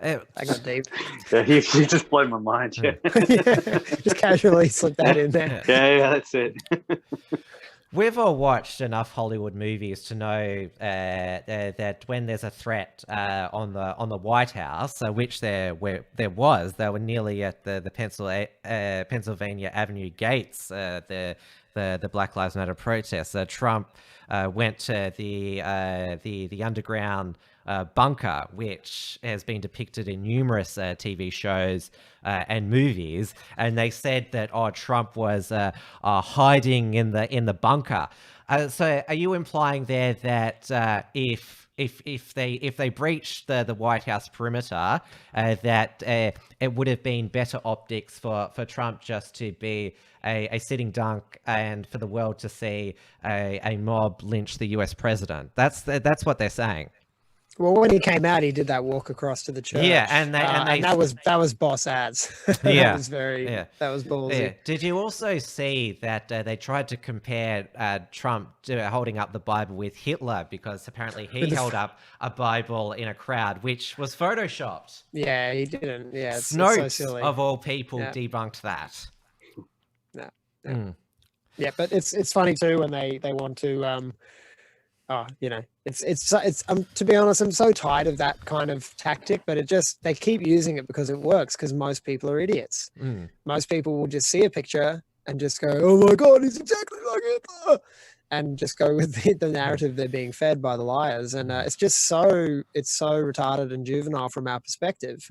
S2: I got deep.
S3: Yeah, you just blew my mind. Yeah.
S2: Just casually slip that in there.
S3: Yeah, that's it.
S1: We've all watched enough Hollywood movies to know that when there's a threat on the White House, which there was, they were nearly at the Pennsylvania Avenue gates, the Black Lives Matter protests. Trump went to the underground bunker, which has been depicted in numerous TV shows and movies, and they said that Trump was hiding in the bunker. So, are you implying there that if they breached the White House perimeter, that it would have been better optics for Trump just to be a sitting duck and for the world to see a mob lynch the US president? That's what they're saying.
S2: Well, when he came out, he did that walk across to the church.
S1: Yeah, and
S2: that was boss ads.
S1: Yeah,
S2: that was that was ballsy.
S1: Yeah. Did you also see that they tried to compare Trump to holding up the Bible with Hitler, because apparently he held up a Bible in a crowd, which was photoshopped?
S2: Yeah, he didn't. Yeah, it's
S1: Snopes,
S2: so silly.
S1: of all people, debunked that.
S2: Yeah, but it's funny too when they want to you know, it's to be honest, I'm so tired of that kind of tactic, but they keep using it because it works, because most people are idiots. Most people will just see a picture and just go, oh my God, he's exactly like Hitler, and just go with the narrative they're being fed by the liars. And it's so retarded and juvenile from our perspective.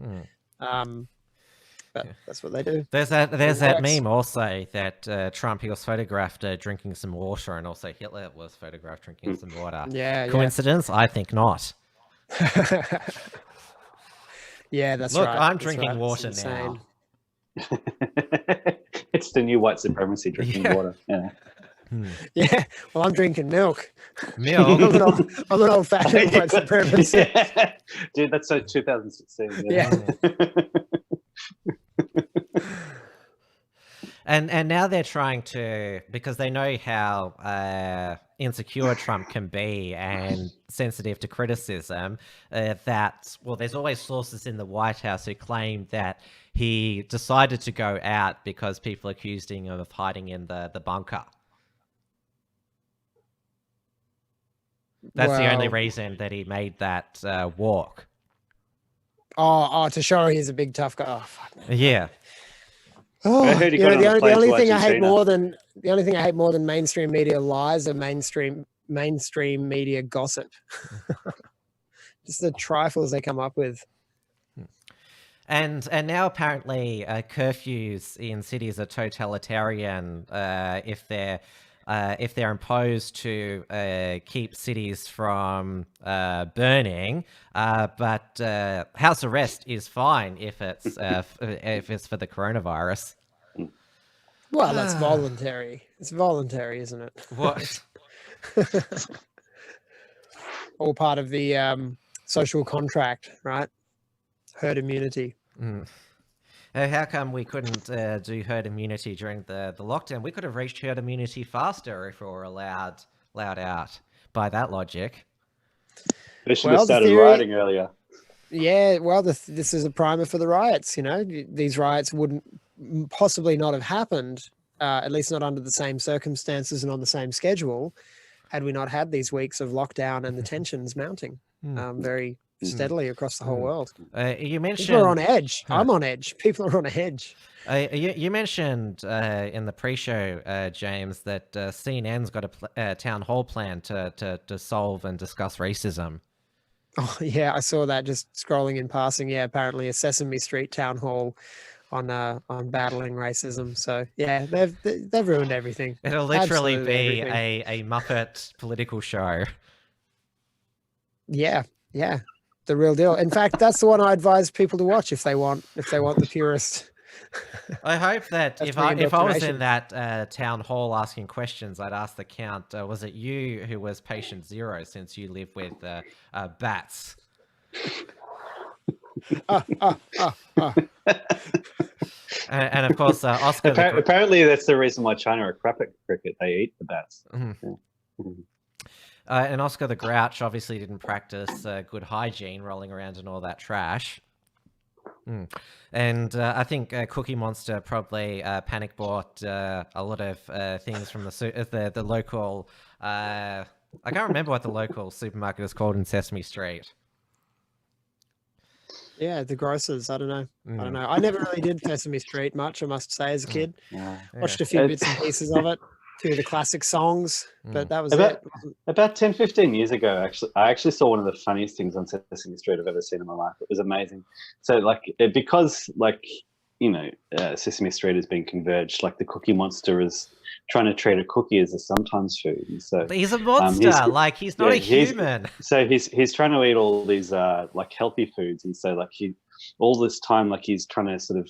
S2: But that's what they do.
S1: There's that meme also that Trump, he was photographed drinking some water, and also Hitler was photographed drinking some water.
S2: Yeah.
S1: Coincidence? I think not.
S2: Yeah, that's
S1: Look,
S2: right.
S1: I'm drinking water now.
S3: It's the new white supremacy, drinking water. Yeah.
S2: Yeah, well, I'm drinking milk.
S1: Milk?
S2: I'm an old-fashioned white supremacist.
S3: Yeah. Dude, that's so 2016.
S2: Yeah.
S1: And now they're trying to, because they know how insecure Trump can be and sensitive to criticism, there's always sources in the White House who claim that he decided to go out because people accused him of hiding in the bunker. That's the only reason that he made that walk.
S2: Oh, to show he's a big tough guy. Oh, fuck, man.
S1: Yeah.
S2: Oh, the only thing I hate more than mainstream media lies are mainstream media gossip. Just the trifles they come up with.
S1: And now apparently curfews in cities are totalitarian if they're imposed to keep cities from burning, but house arrest is fine if it's for the coronavirus.
S2: Well, that's voluntary. It's voluntary, isn't it?
S1: What?
S2: All part of the social contract, right? Herd immunity.
S1: How come we couldn't do herd immunity during the lockdown? We could have reached herd immunity faster if we were allowed out by that logic.
S3: They should have
S2: Well, the
S3: started
S2: theory-
S3: rioting earlier.
S2: Yeah, well, this is a primer for the riots. You know, these riots wouldn't possibly not have happened, at least not under the same circumstances and on the same schedule, had we not had these weeks of lockdown and the tensions mounting very steadily across the whole world.
S1: You mentioned
S2: People are on edge. I'm on edge. People are on edge.
S1: You mentioned in the pre-show, James, that CNN's got a town hall plan to solve and discuss racism.
S2: Oh yeah, I saw that just scrolling in passing. Yeah, apparently a Sesame Street town hall on battling racism. So yeah, they've ruined everything.
S1: It'll literally
S2: Absolutely
S1: be
S2: everything.
S1: a Muppet political show.
S2: Yeah, the real deal. In fact, that's the one I advise people to watch if they want the purest.
S1: I hope that
S2: That's
S1: if I was
S2: indoctrination.
S1: in that town hall asking questions, I'd ask the Count, was it you who was patient zero since you live with bats? And of course, Oscar.
S3: Apparently, that's the reason why China are crap at cricket. They eat the bats.
S1: And Oscar the Grouch obviously didn't practice good hygiene, rolling around in all that trash. And I think Cookie Monster probably panic bought a lot of things from the local. I can't remember what the local supermarket is called in Sesame Street.
S2: Yeah, the grocers. I don't know. I never really did Sesame Street much, I must say, as a kid. Watched a few bits and pieces of it, few of the classic songs, but that was it.
S3: About 10, 15 years ago, I actually saw one of the funniest things on Sesame Street I've ever seen in my life. It was amazing. So, because Sesame Street has been converged, like the Cookie Monster is trying to treat a cookie as a sometimes food. And so
S1: he's a monster. He's not a human.
S3: He's trying to eat all these healthy foods, and so all this time he's trying to sort of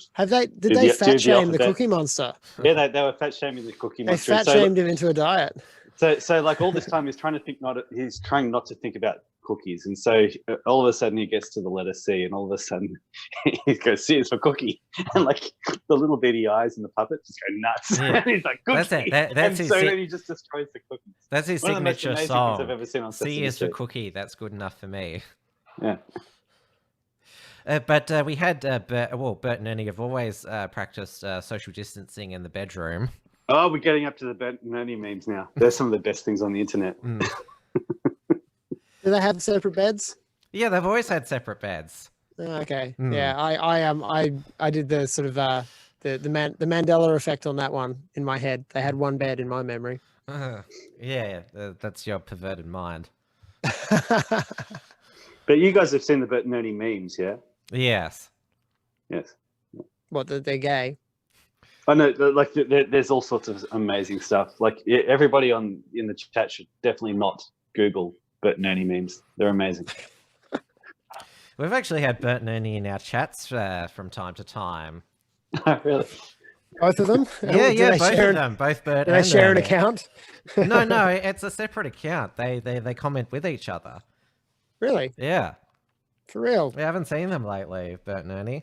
S2: did they fat shame the Cookie Monster?
S3: Yeah, they were fat shaming the Cookie Monster.
S2: They fat shamed him into a diet.
S3: So all this time he's trying not to think about cookies, and so all of a sudden he gets to the letter C, and all of a sudden he goes, C is for cookie, and the little beady eyes and the puppet just go nuts.
S1: Yeah.
S3: And he's like, cookie.
S1: That's
S3: then he just destroys the cookies.
S1: That's his
S3: One of the most
S1: signature
S3: amazing
S1: song.
S3: things I've ever seen on
S1: C
S3: Sesame
S1: is for
S3: Street.
S1: cookie. That's good enough for me.
S3: Yeah.
S1: But we had Bert and Ernie have always practiced social distancing in the bedroom.
S3: Oh, we're getting up to the Bert and Ernie memes now. They're some of the best things on the internet.
S2: Do they have separate beds?
S1: Yeah, they've always had separate beds.
S2: Okay. Yeah, I did the sort of the Mandela effect on that one in my head. They had one bed in my memory.
S1: Yeah, that's your perverted mind.
S3: But you guys have seen the Bert and Ernie memes, yeah?
S1: Yes.
S3: Yes.
S2: What, that they're gay?
S3: I know, there's all sorts of amazing stuff. Everybody in the chat should definitely not Google Bert and Ernie memes. They're amazing.
S1: We've actually had Bert and Ernie in our chats from time to time.
S3: Really?
S2: Both of them?
S1: Yeah, both of them. Both Bert
S2: Do
S1: and
S2: they share an
S1: Ernie.
S2: account?
S1: No, it's a separate account. They comment with each other.
S2: Really?
S1: Yeah.
S2: For real?
S1: We haven't seen them lately, Bert and Ernie.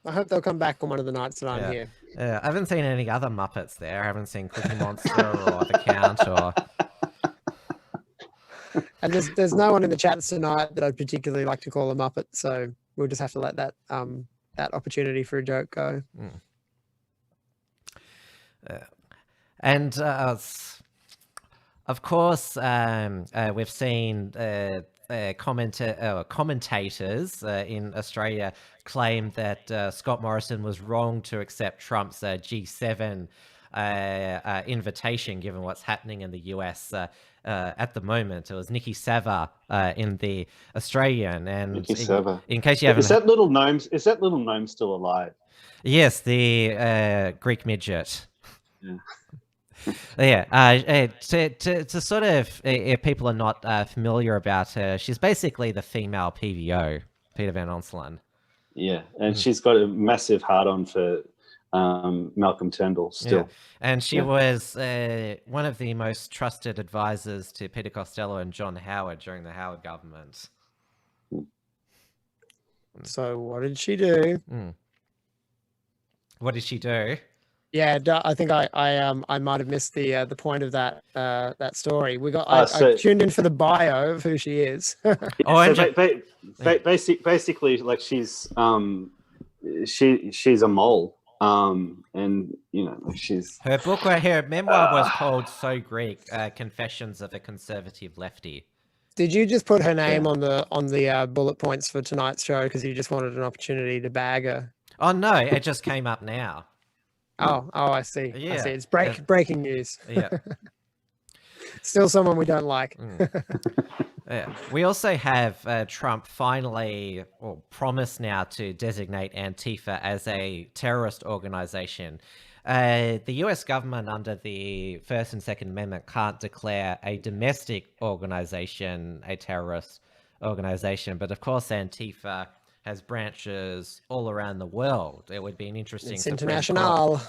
S2: I hope they'll come back on one of the nights that I'm here.
S1: I haven't seen any other Muppets there. I haven't seen Cookie Monster or The Count or...
S2: And there's no one in the chats tonight that I'd particularly like to call a Muppet, so we'll just have to let that opportunity for a joke go.
S1: And of course, we've seen commentators in Australia claim that Scott Morrison was wrong to accept Trump's G7 invitation, given what's happening in the US at the moment. It was Nikki Sava in the Australian, and
S3: Nikki Sava.
S1: In case you haven't,
S3: is that little gnome still alive?
S1: Yes, the Greek midget.
S3: Yeah.
S1: Yeah, to sort of, if people are not familiar about her, she's basically the female PVO, Peter Van Onselen.
S3: Yeah, and she's got a massive hard-on for Malcolm Turnbull still.
S1: Yeah. And she was one of the most trusted advisors to Peter Costello and John Howard during the Howard government.
S2: So what did she do?
S1: What did she do?
S2: Yeah, I think I might have missed the point of that story. I
S3: So
S2: tuned in for the bio of who she is.
S1: Oh,
S3: so
S1: and
S3: basically, like she's a mole, and you know she's
S1: her book, her memoir was called So Greek, Confessions of a Conservative Lefty.
S2: Did you just put her name
S3: Yeah.
S2: on the bullet points for tonight's show because you just wanted an opportunity to bag her?
S1: Oh, no, it just came up now.
S2: Oh, I see. I
S1: Yeah.
S2: see. It's breaking news.
S1: Yeah.
S2: Still someone we don't like.
S1: Yeah. We also have Trump finally promised now to designate Antifa as a terrorist organization. The US government, under the First and Second Amendment, can't declare a domestic organization a terrorist organization. But of course, Antifa has branches all around the world. It would be an interesting
S2: It's
S1: Supreme Court.
S2: international.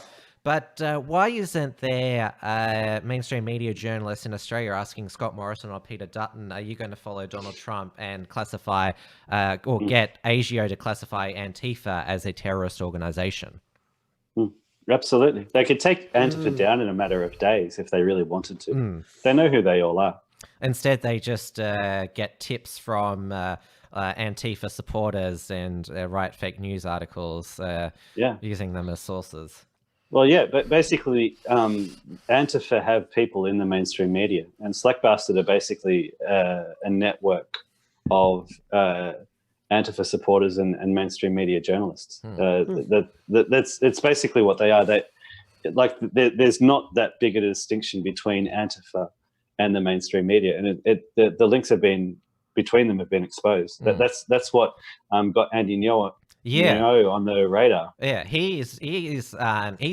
S1: But why isn't there mainstream media journalists in Australia asking Scott Morrison or Peter Dutton, are you going to follow Donald Trump and classify or get ASIO to classify Antifa as a terrorist organization?
S3: Absolutely. They could take Antifa down in a matter of days if they really wanted to. They know who they all are.
S1: Instead, they just get tips from Antifa supporters and write fake news articles using them as sources.
S3: Well, yeah, but basically, Antifa have people in the mainstream media, and Slackbastard are basically a network of Antifa supporters and mainstream media journalists. It's basically what they are. There's not that big a distinction between Antifa and the mainstream media, and the links have been between them have been exposed. That's what got Andy Ngo on the radar.
S1: Yeah, he's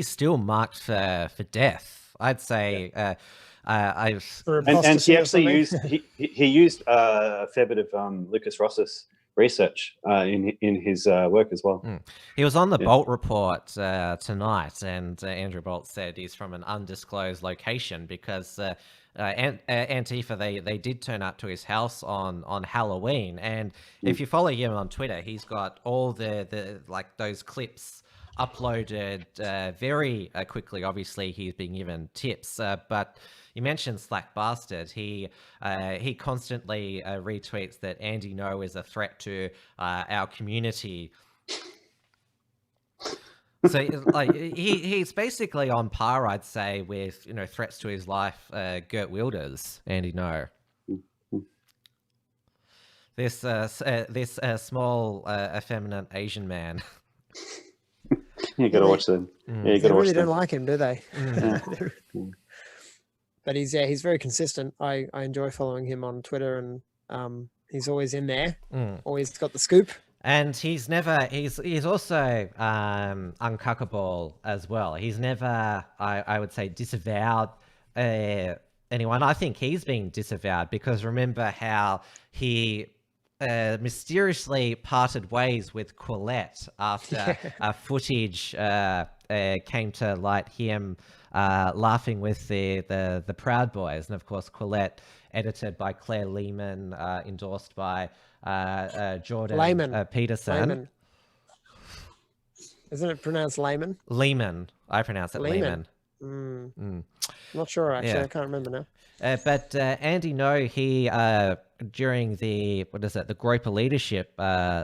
S1: still marked for death. I'd say. And
S3: he actually used a fair bit of Lucas Ross's research in his work as well.
S1: He was on the Bolt Report tonight, and Andrew Bolt said he's from an undisclosed location because Antifa they did turn up to his house on Halloween, and if you follow him on Twitter, he's got all the like those clips uploaded very quickly. Obviously, he's been given tips, but you mentioned Slack Bastard. He constantly retweets that Andy Ngo is a threat to our community. So like he's basically on par, I'd say, with threats to his life, Geert Wilders, Andy Ngo. This small effeminate Asian man.
S3: You gotta watch them. Yeah,
S2: they really don't like him, do they? But he's very consistent. I enjoy following him on Twitter, and he's always in there, always got the scoop.
S1: And he's also uncuckable as well. He's never, I would say, disavowed anyone. I think he's been disavowed because remember how he mysteriously parted ways with Quillette after footage came to light, him laughing with the Proud Boys, and of course Quillette, edited by Claire Lehman, endorsed by Jordan Peterson.
S2: Lehman. Isn't it pronounced Lehman?
S1: Lehman. I pronounce it Lehman.
S2: Not sure actually. Yeah. I can't remember now.
S1: But Andy Ngo, he during the Groper Leadership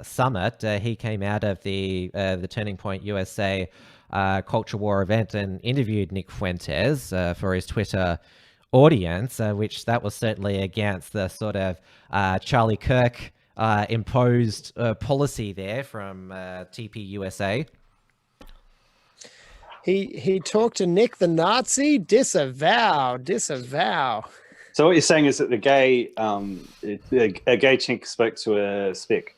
S1: Summit, he came out of the Turning Point USA Culture War event and interviewed Nick Fuentes for his Twitter audience, which that was certainly against the sort of Charlie Kirk imposed policy there from TPUSA.
S2: He talked to Nick the Nazi. Disavow.
S3: So what you're saying is that a gay chink spoke to a spick.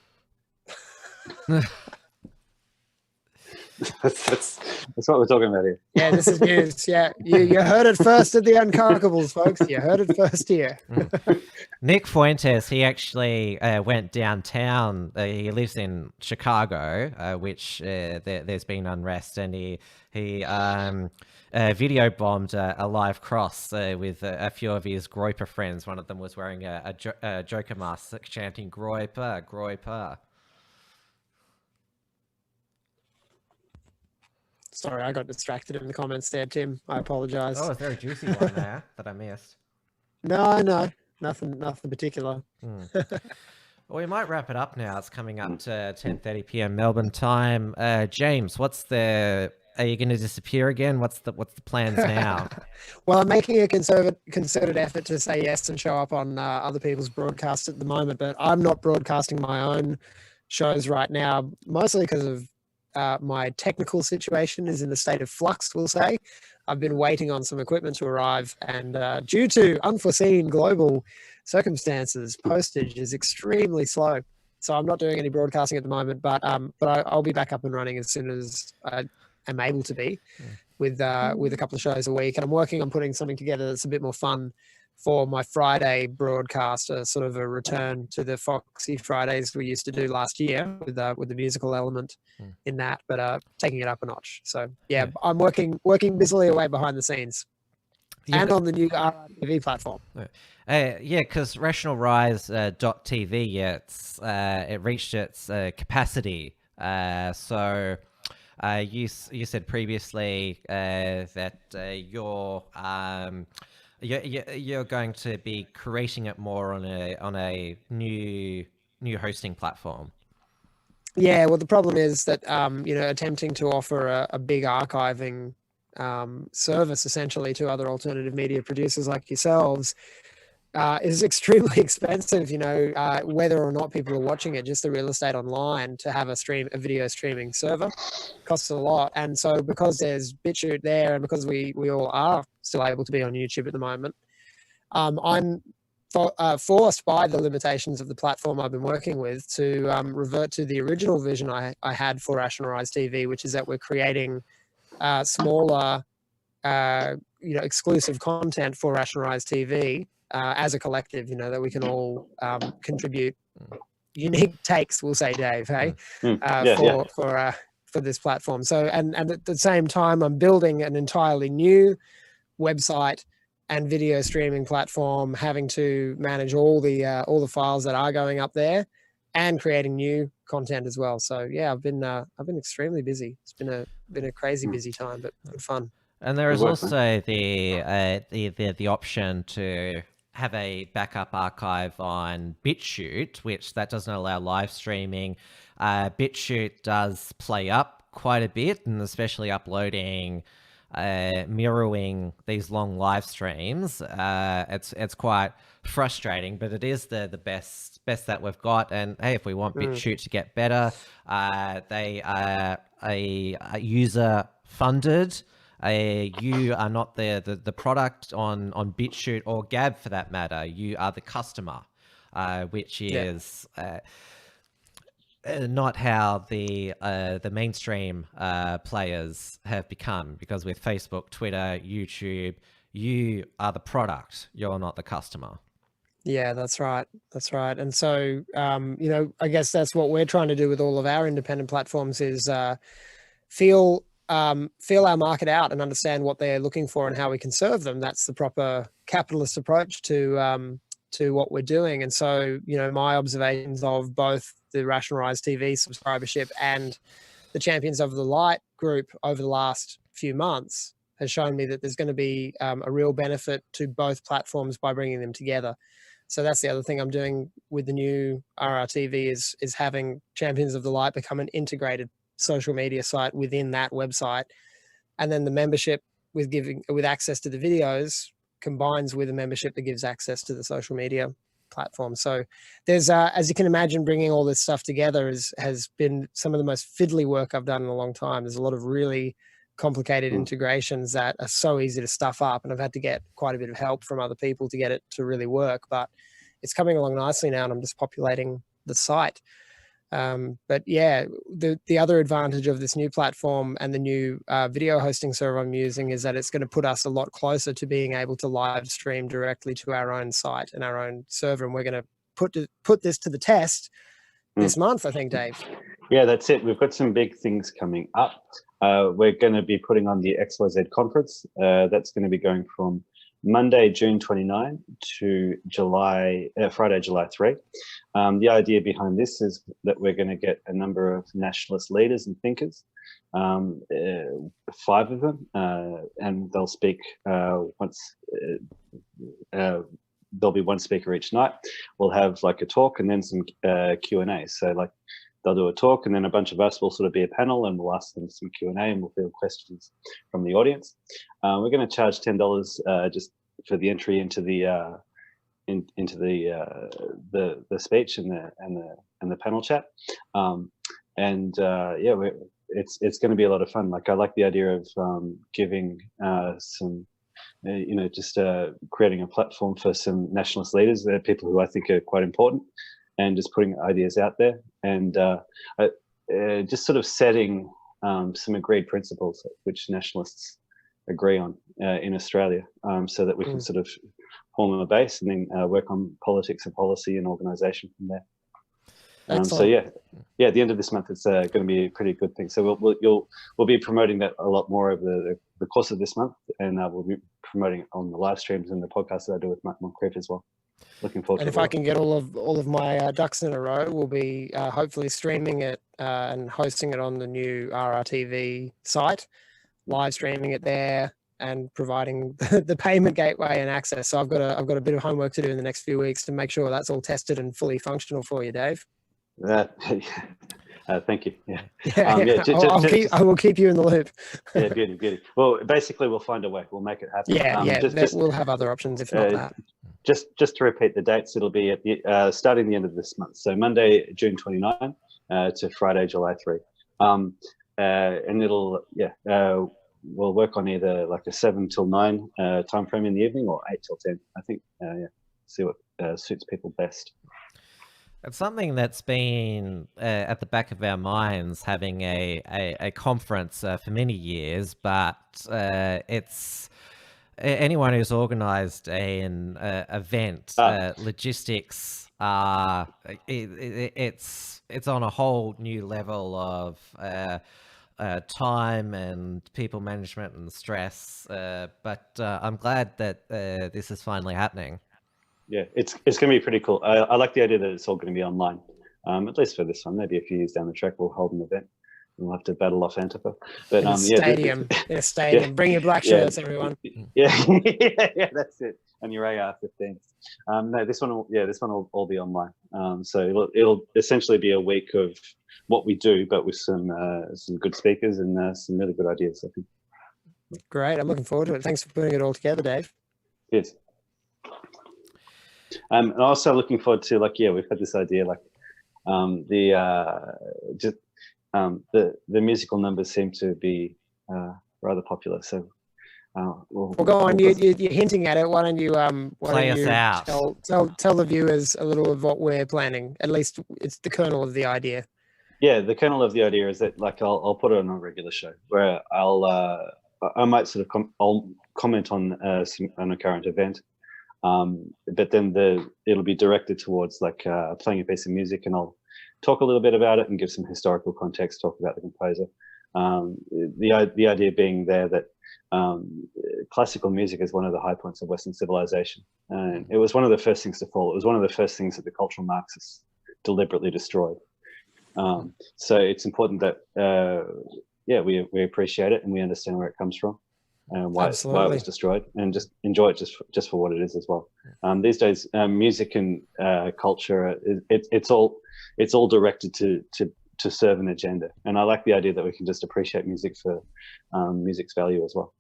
S3: That's what we're talking about here.
S2: Yeah, this is news. Yeah, you heard it first at the Uncockables, folks. You heard it first here.
S1: Nick Fuentes, he actually went downtown. He lives in Chicago, which there's been unrest, and he video bombed a live cross with a few of his Groiper friends. One of them was wearing a Joker mask, chanting "Groiper, Groiper."
S2: Sorry, I got distracted in the comments there, Tim. I apologize.
S1: Oh, is there a juicy one there that I missed?
S2: No, nothing particular.
S1: Well, we might wrap it up now. It's coming up to 10:30 p.m. Melbourne time. James, are you going to disappear again? What's the plans now?
S2: Well, I'm making a concerted effort to say yes and show up on other people's broadcasts at the moment, but I'm not broadcasting my own shows right now, mostly because of my technical situation is in a state of flux, we'll say. I've been waiting on some equipment to arrive, and due to unforeseen global circumstances, postage is extremely slow. So I'm not doing any broadcasting at the moment, but I'll be back up and running as soon as I am able to be, with a couple of shows a week. And I'm working on putting something together that's a bit more fun for my Friday broadcast, sort of a return to the Foxy Fridays we used to do last year with the musical element in that, but taking it up a notch. So yeah. I'm working busily away behind the scenes. And on the new TV platform.
S1: Because rationalrise.tv, it reached its capacity. So you said previously that you're going to be creating it more on a new hosting platform.
S2: Yeah, well, the problem is that attempting to offer a big archiving service essentially to other alternative media producers like yourselves is extremely expensive. Whether or not people are watching it, just the real estate online to have a video streaming server costs a lot. And so because there's BitChute there, and because we all are still able to be on YouTube at the moment, I'm forced by the limitations of the platform I've been working with to revert to the original vision I had for Rationalise TV, which is that we're creating smaller, exclusive content for Rationalise TV as a collective, that we can all contribute unique takes, we'll say, Dave, hey, for this platform. So, and at the same time, I'm building an entirely new website and video streaming platform, having to manage all the files that are going up there, and creating new content as well. So yeah, I've been extremely busy. It's been a crazy busy time, but good fun.
S1: And there is also the option to have a backup archive on BitChute, which that doesn't allow live streaming. BitChute does play up quite a bit, and especially uploading, mirroring these long live streams. It's quite frustrating, but it is the best that we've got. And hey, if we want BitChute to get better, they are a user funded. You are not the product on BitChute or Gab for that matter. You are the customer, which is not how the mainstream players have become. Because with Facebook, Twitter, YouTube, you are the product. You're not the customer.
S2: Yeah, that's right. That's right. And so, I guess that's what we're trying to do with all of our independent platforms is feel our market out and understand what they're looking for and how we can serve them. That's the proper capitalist approach to what we're doing. And so, my observations of both the Rationalise TV subscribership and the Champions of the Light group over the last few months has shown me that there's going to be a real benefit to both platforms by bringing them together. So that's the other thing I'm doing with the new RRTV is having Champions of the Light become an integrated social media site within that website, and then the membership with access to the videos combines with a membership that gives access to the social media platform. So there's as you can imagine, bringing all this stuff together has been some of the most fiddly work I've done in a long time. There's a lot of really complicated integrations that are so easy to stuff up, and I've had to get quite a bit of help from other people to get it to really work, but it's coming along nicely now, and I'm just populating the site. But yeah, the other advantage of this new platform and the new video hosting server I'm using is that it's going to put us a lot closer to being able to live stream directly to our own site and our own server. And we're going to put this to the test this month, I think, Dave.
S3: Yeah, that's it. We've got some big things coming up. We're going to be putting on the XYZ conference. That's going to be going from Monday, June 29 to Friday, July 3. The idea behind this is that we're going to get a number of nationalist leaders and thinkers, 5 of them, and they'll speak once. There'll be one speaker each night. We'll have like a talk and then some Q&A. So like they'll do a talk and then a bunch of us will sort of be a panel and we'll ask them some Q&A and we'll field questions from the audience. We're going to charge $10 just for the entry into the the speech and the panel chat. It's going to be a lot of fun. Like I like the idea of giving some, just creating a platform for some nationalist leaders. They're people who I think are quite important, and just putting ideas out there, and just sort of setting some agreed principles which nationalists agree on in Australia, so that we can sort of form a base and then work on politics and policy and organisation from there. So at the end of this month, it's going to be a pretty good thing. So we'll be promoting that a lot more over the course of this month, and we'll be promoting it on the live streams and the podcast that I do with Matt Moncrief as well. Looking forward to it.
S2: And if I can get all of my ducks in a row, we'll be hopefully streaming it and hosting it on the new RRTV site, live streaming it there, and providing the payment gateway and access. So I've got a bit of homework to do in the next few weeks to make sure that's all tested and fully functional for you, Dave.
S3: Thank you. Yeah.
S2: I will keep you in the loop.
S3: Yeah, beauty. Well, basically, we'll find a way. We'll make it happen.
S2: We'll have other options if not that.
S3: Just to repeat the dates, it'll be at the starting the end of this month. So Monday, June 29 to Friday, July 3. And it'll we'll work on either like a 7 till 9 time frame in the evening or 8 till 10. I think see what suits people best.
S1: It's something that's been at the back of our minds, having a conference for many years, but it's anyone who's organised an event, logistics, it's on a whole new level of time and people management and stress. But I'm glad that this is finally happening.
S3: Yeah, it's going to be pretty cool. I like the idea that it's all going to be online, at least for this one. Maybe a few years down the track, we'll hold an event. We'll have to battle off Antifa. But
S2: in a stadium. Bring your black shirts, everyone.
S3: Yeah, that's it. And your AR-15s. No, this one will all be online. So it'll essentially be a week of what we do, but with some good speakers and some really good ideas, I think.
S2: Great. I'm looking forward to it. Thanks for putting it all together, Dave.
S3: Yes. And also looking forward to we've had this idea the musical numbers seem to be rather popular. So we'll go on.
S2: You're hinting at it. Why don't you
S1: play us out?
S2: Tell the viewers a little of what we're planning. At least it's the kernel of the idea.
S3: Yeah, the kernel of the idea is that I'll put it on a regular show where I might sort of I'll comment on a current event. But then it'll be directed towards playing a piece of music, and I'll talk a little bit about it and give some historical context, talk about the composer. The idea being there that classical music is one of the high points of Western civilization, and it was one of the first things to fall. It was one of the first things that the cultural Marxists deliberately destroyed. So it's important that we appreciate it and we understand where it comes from. Why it was destroyed, and just enjoy it just for what it is as well. These days, music and culture, it's all directed to serve an agenda, and I like the idea that we can just appreciate music for music's value as well.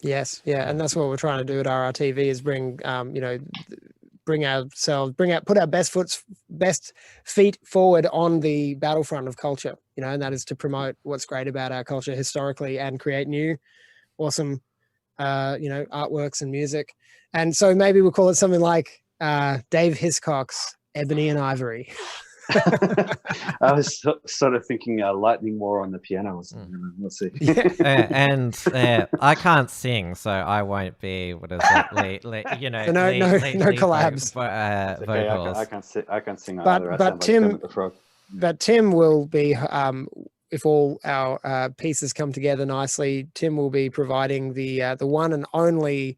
S2: Yes, yeah, and that's what we're trying to do at RRTV is put our best feet forward on the battlefront of culture, and that is to promote what's great about our culture historically and create new awesome artworks and music. And so maybe we'll call it something like Dave Hiscock's Ebony and Ivory.
S3: I was sort of thinking lightning more on the piano or something. Let's see.
S1: And I can't sing, so I won't be able to
S2: no collabs.
S1: Vocals.
S3: I can't sing either.
S2: But Tim will be if all our pieces come together nicely, Tim will be providing the one and only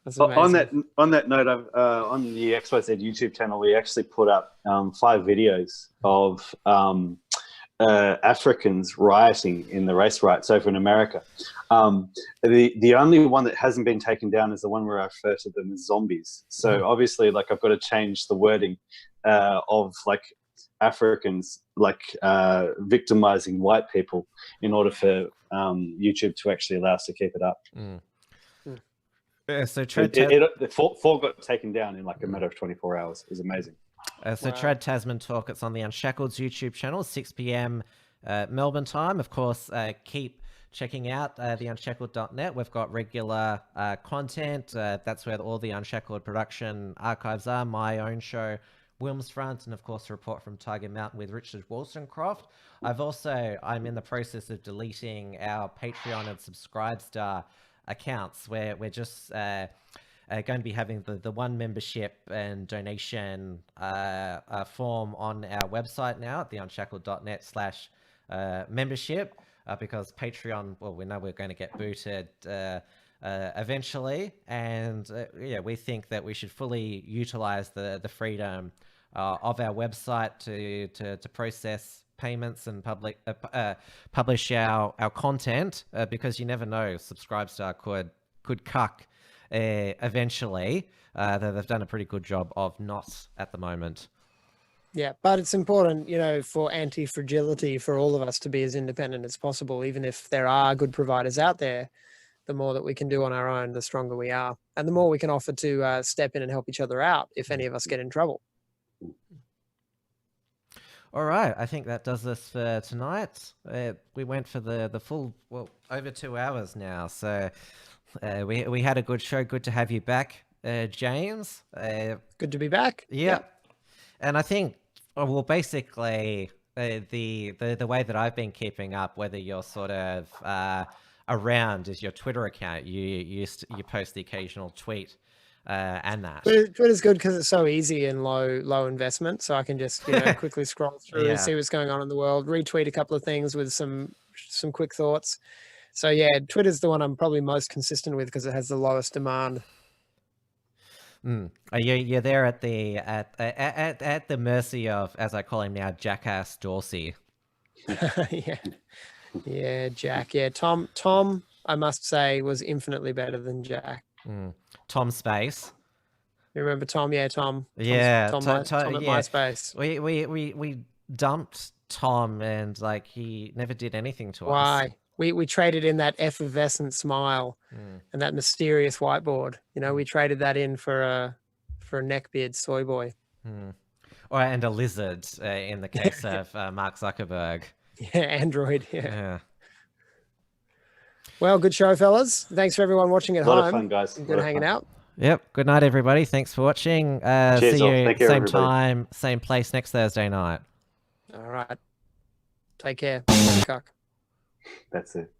S2: That's
S3: On
S2: amazing.
S3: that note, on the XYZ YouTube channel, we actually put up 5 videos of Africans rioting in the race riots over in America. The only one that hasn't been taken down is the one where I refer to them as zombies. So obviously, like, I've got to change the wording of like Africans victimizing white people in order for YouTube to actually allow us to keep it up.
S1: So
S3: The 4 got taken down in like a matter of 24 hours. It was amazing.
S1: Trad Tasman Talk, it's on the Unshacked's YouTube channel, 6 p.m. Melbourne time. Of course, keep checking out the unshackled.net. We've got regular content. That's where all the Unshackled production archives are. My own show, Wilmsfront, and of course, a report from Tiger Mountain with Richard Wollstonecroft. I'm in the process of deleting our Patreon and Subscribestar accounts, where we're just going to be having the one membership and donation form on our website now at the unshackled.net/membership, because Patreon, well, we know we're going to get booted eventually, and we think that we should fully utilize the freedom of our website to process payments and publish our content, because you never know, Subscribestar could cuck eventually. They've done a pretty good job of not at the moment.
S2: Yeah, but it's important, for anti-fragility for all of us to be as independent as possible. Even if there are good providers out there, the more that we can do on our own, the stronger we are, and the more we can offer to step in and help each other out if any of us get in trouble.
S1: All right, I think that does this for tonight. We went for the full, over 2 hours now. So we had a good show. Good to have you back, James.
S2: Good to be back.
S1: Yeah. And I think, basically, the way that I've been keeping up, whether you're sort of around, is your Twitter account. You post the occasional tweet. And that
S2: Twitter's good because it's so easy and low investment, so I can just quickly scroll through and see what's going on in the world, retweet a couple of things with some quick thoughts. So yeah, Twitter's the one I'm probably most consistent with because it has the lowest demand.
S1: You're there at the mercy of, as I call him now, Jackass Dorsey.
S2: yeah, Jack. Yeah, Tom, I must say, was infinitely better than Jack.
S1: Tom Space.
S2: You remember Tom? Yeah, Tom.
S1: Yeah,
S2: Tom at MySpace.
S1: We dumped Tom, and he never did anything to us.
S2: Why? We traded in that effervescent smile and that mysterious whiteboard. We traded that in for a neckbeard soy boy.
S1: And a lizard in the case of Mark Zuckerberg.
S2: Yeah, Android. Yeah. Well, good show, fellas. Thanks for everyone watching at home.
S3: A lot of fun, guys.
S2: Good hanging out.
S1: Yep. Good night, everybody. Thanks for watching.
S3: Cheers,
S1: see you
S3: Thank you,
S1: same
S3: everybody.
S1: time, same place next Thursday night.
S2: All right. Take care. Cock.
S3: That's it.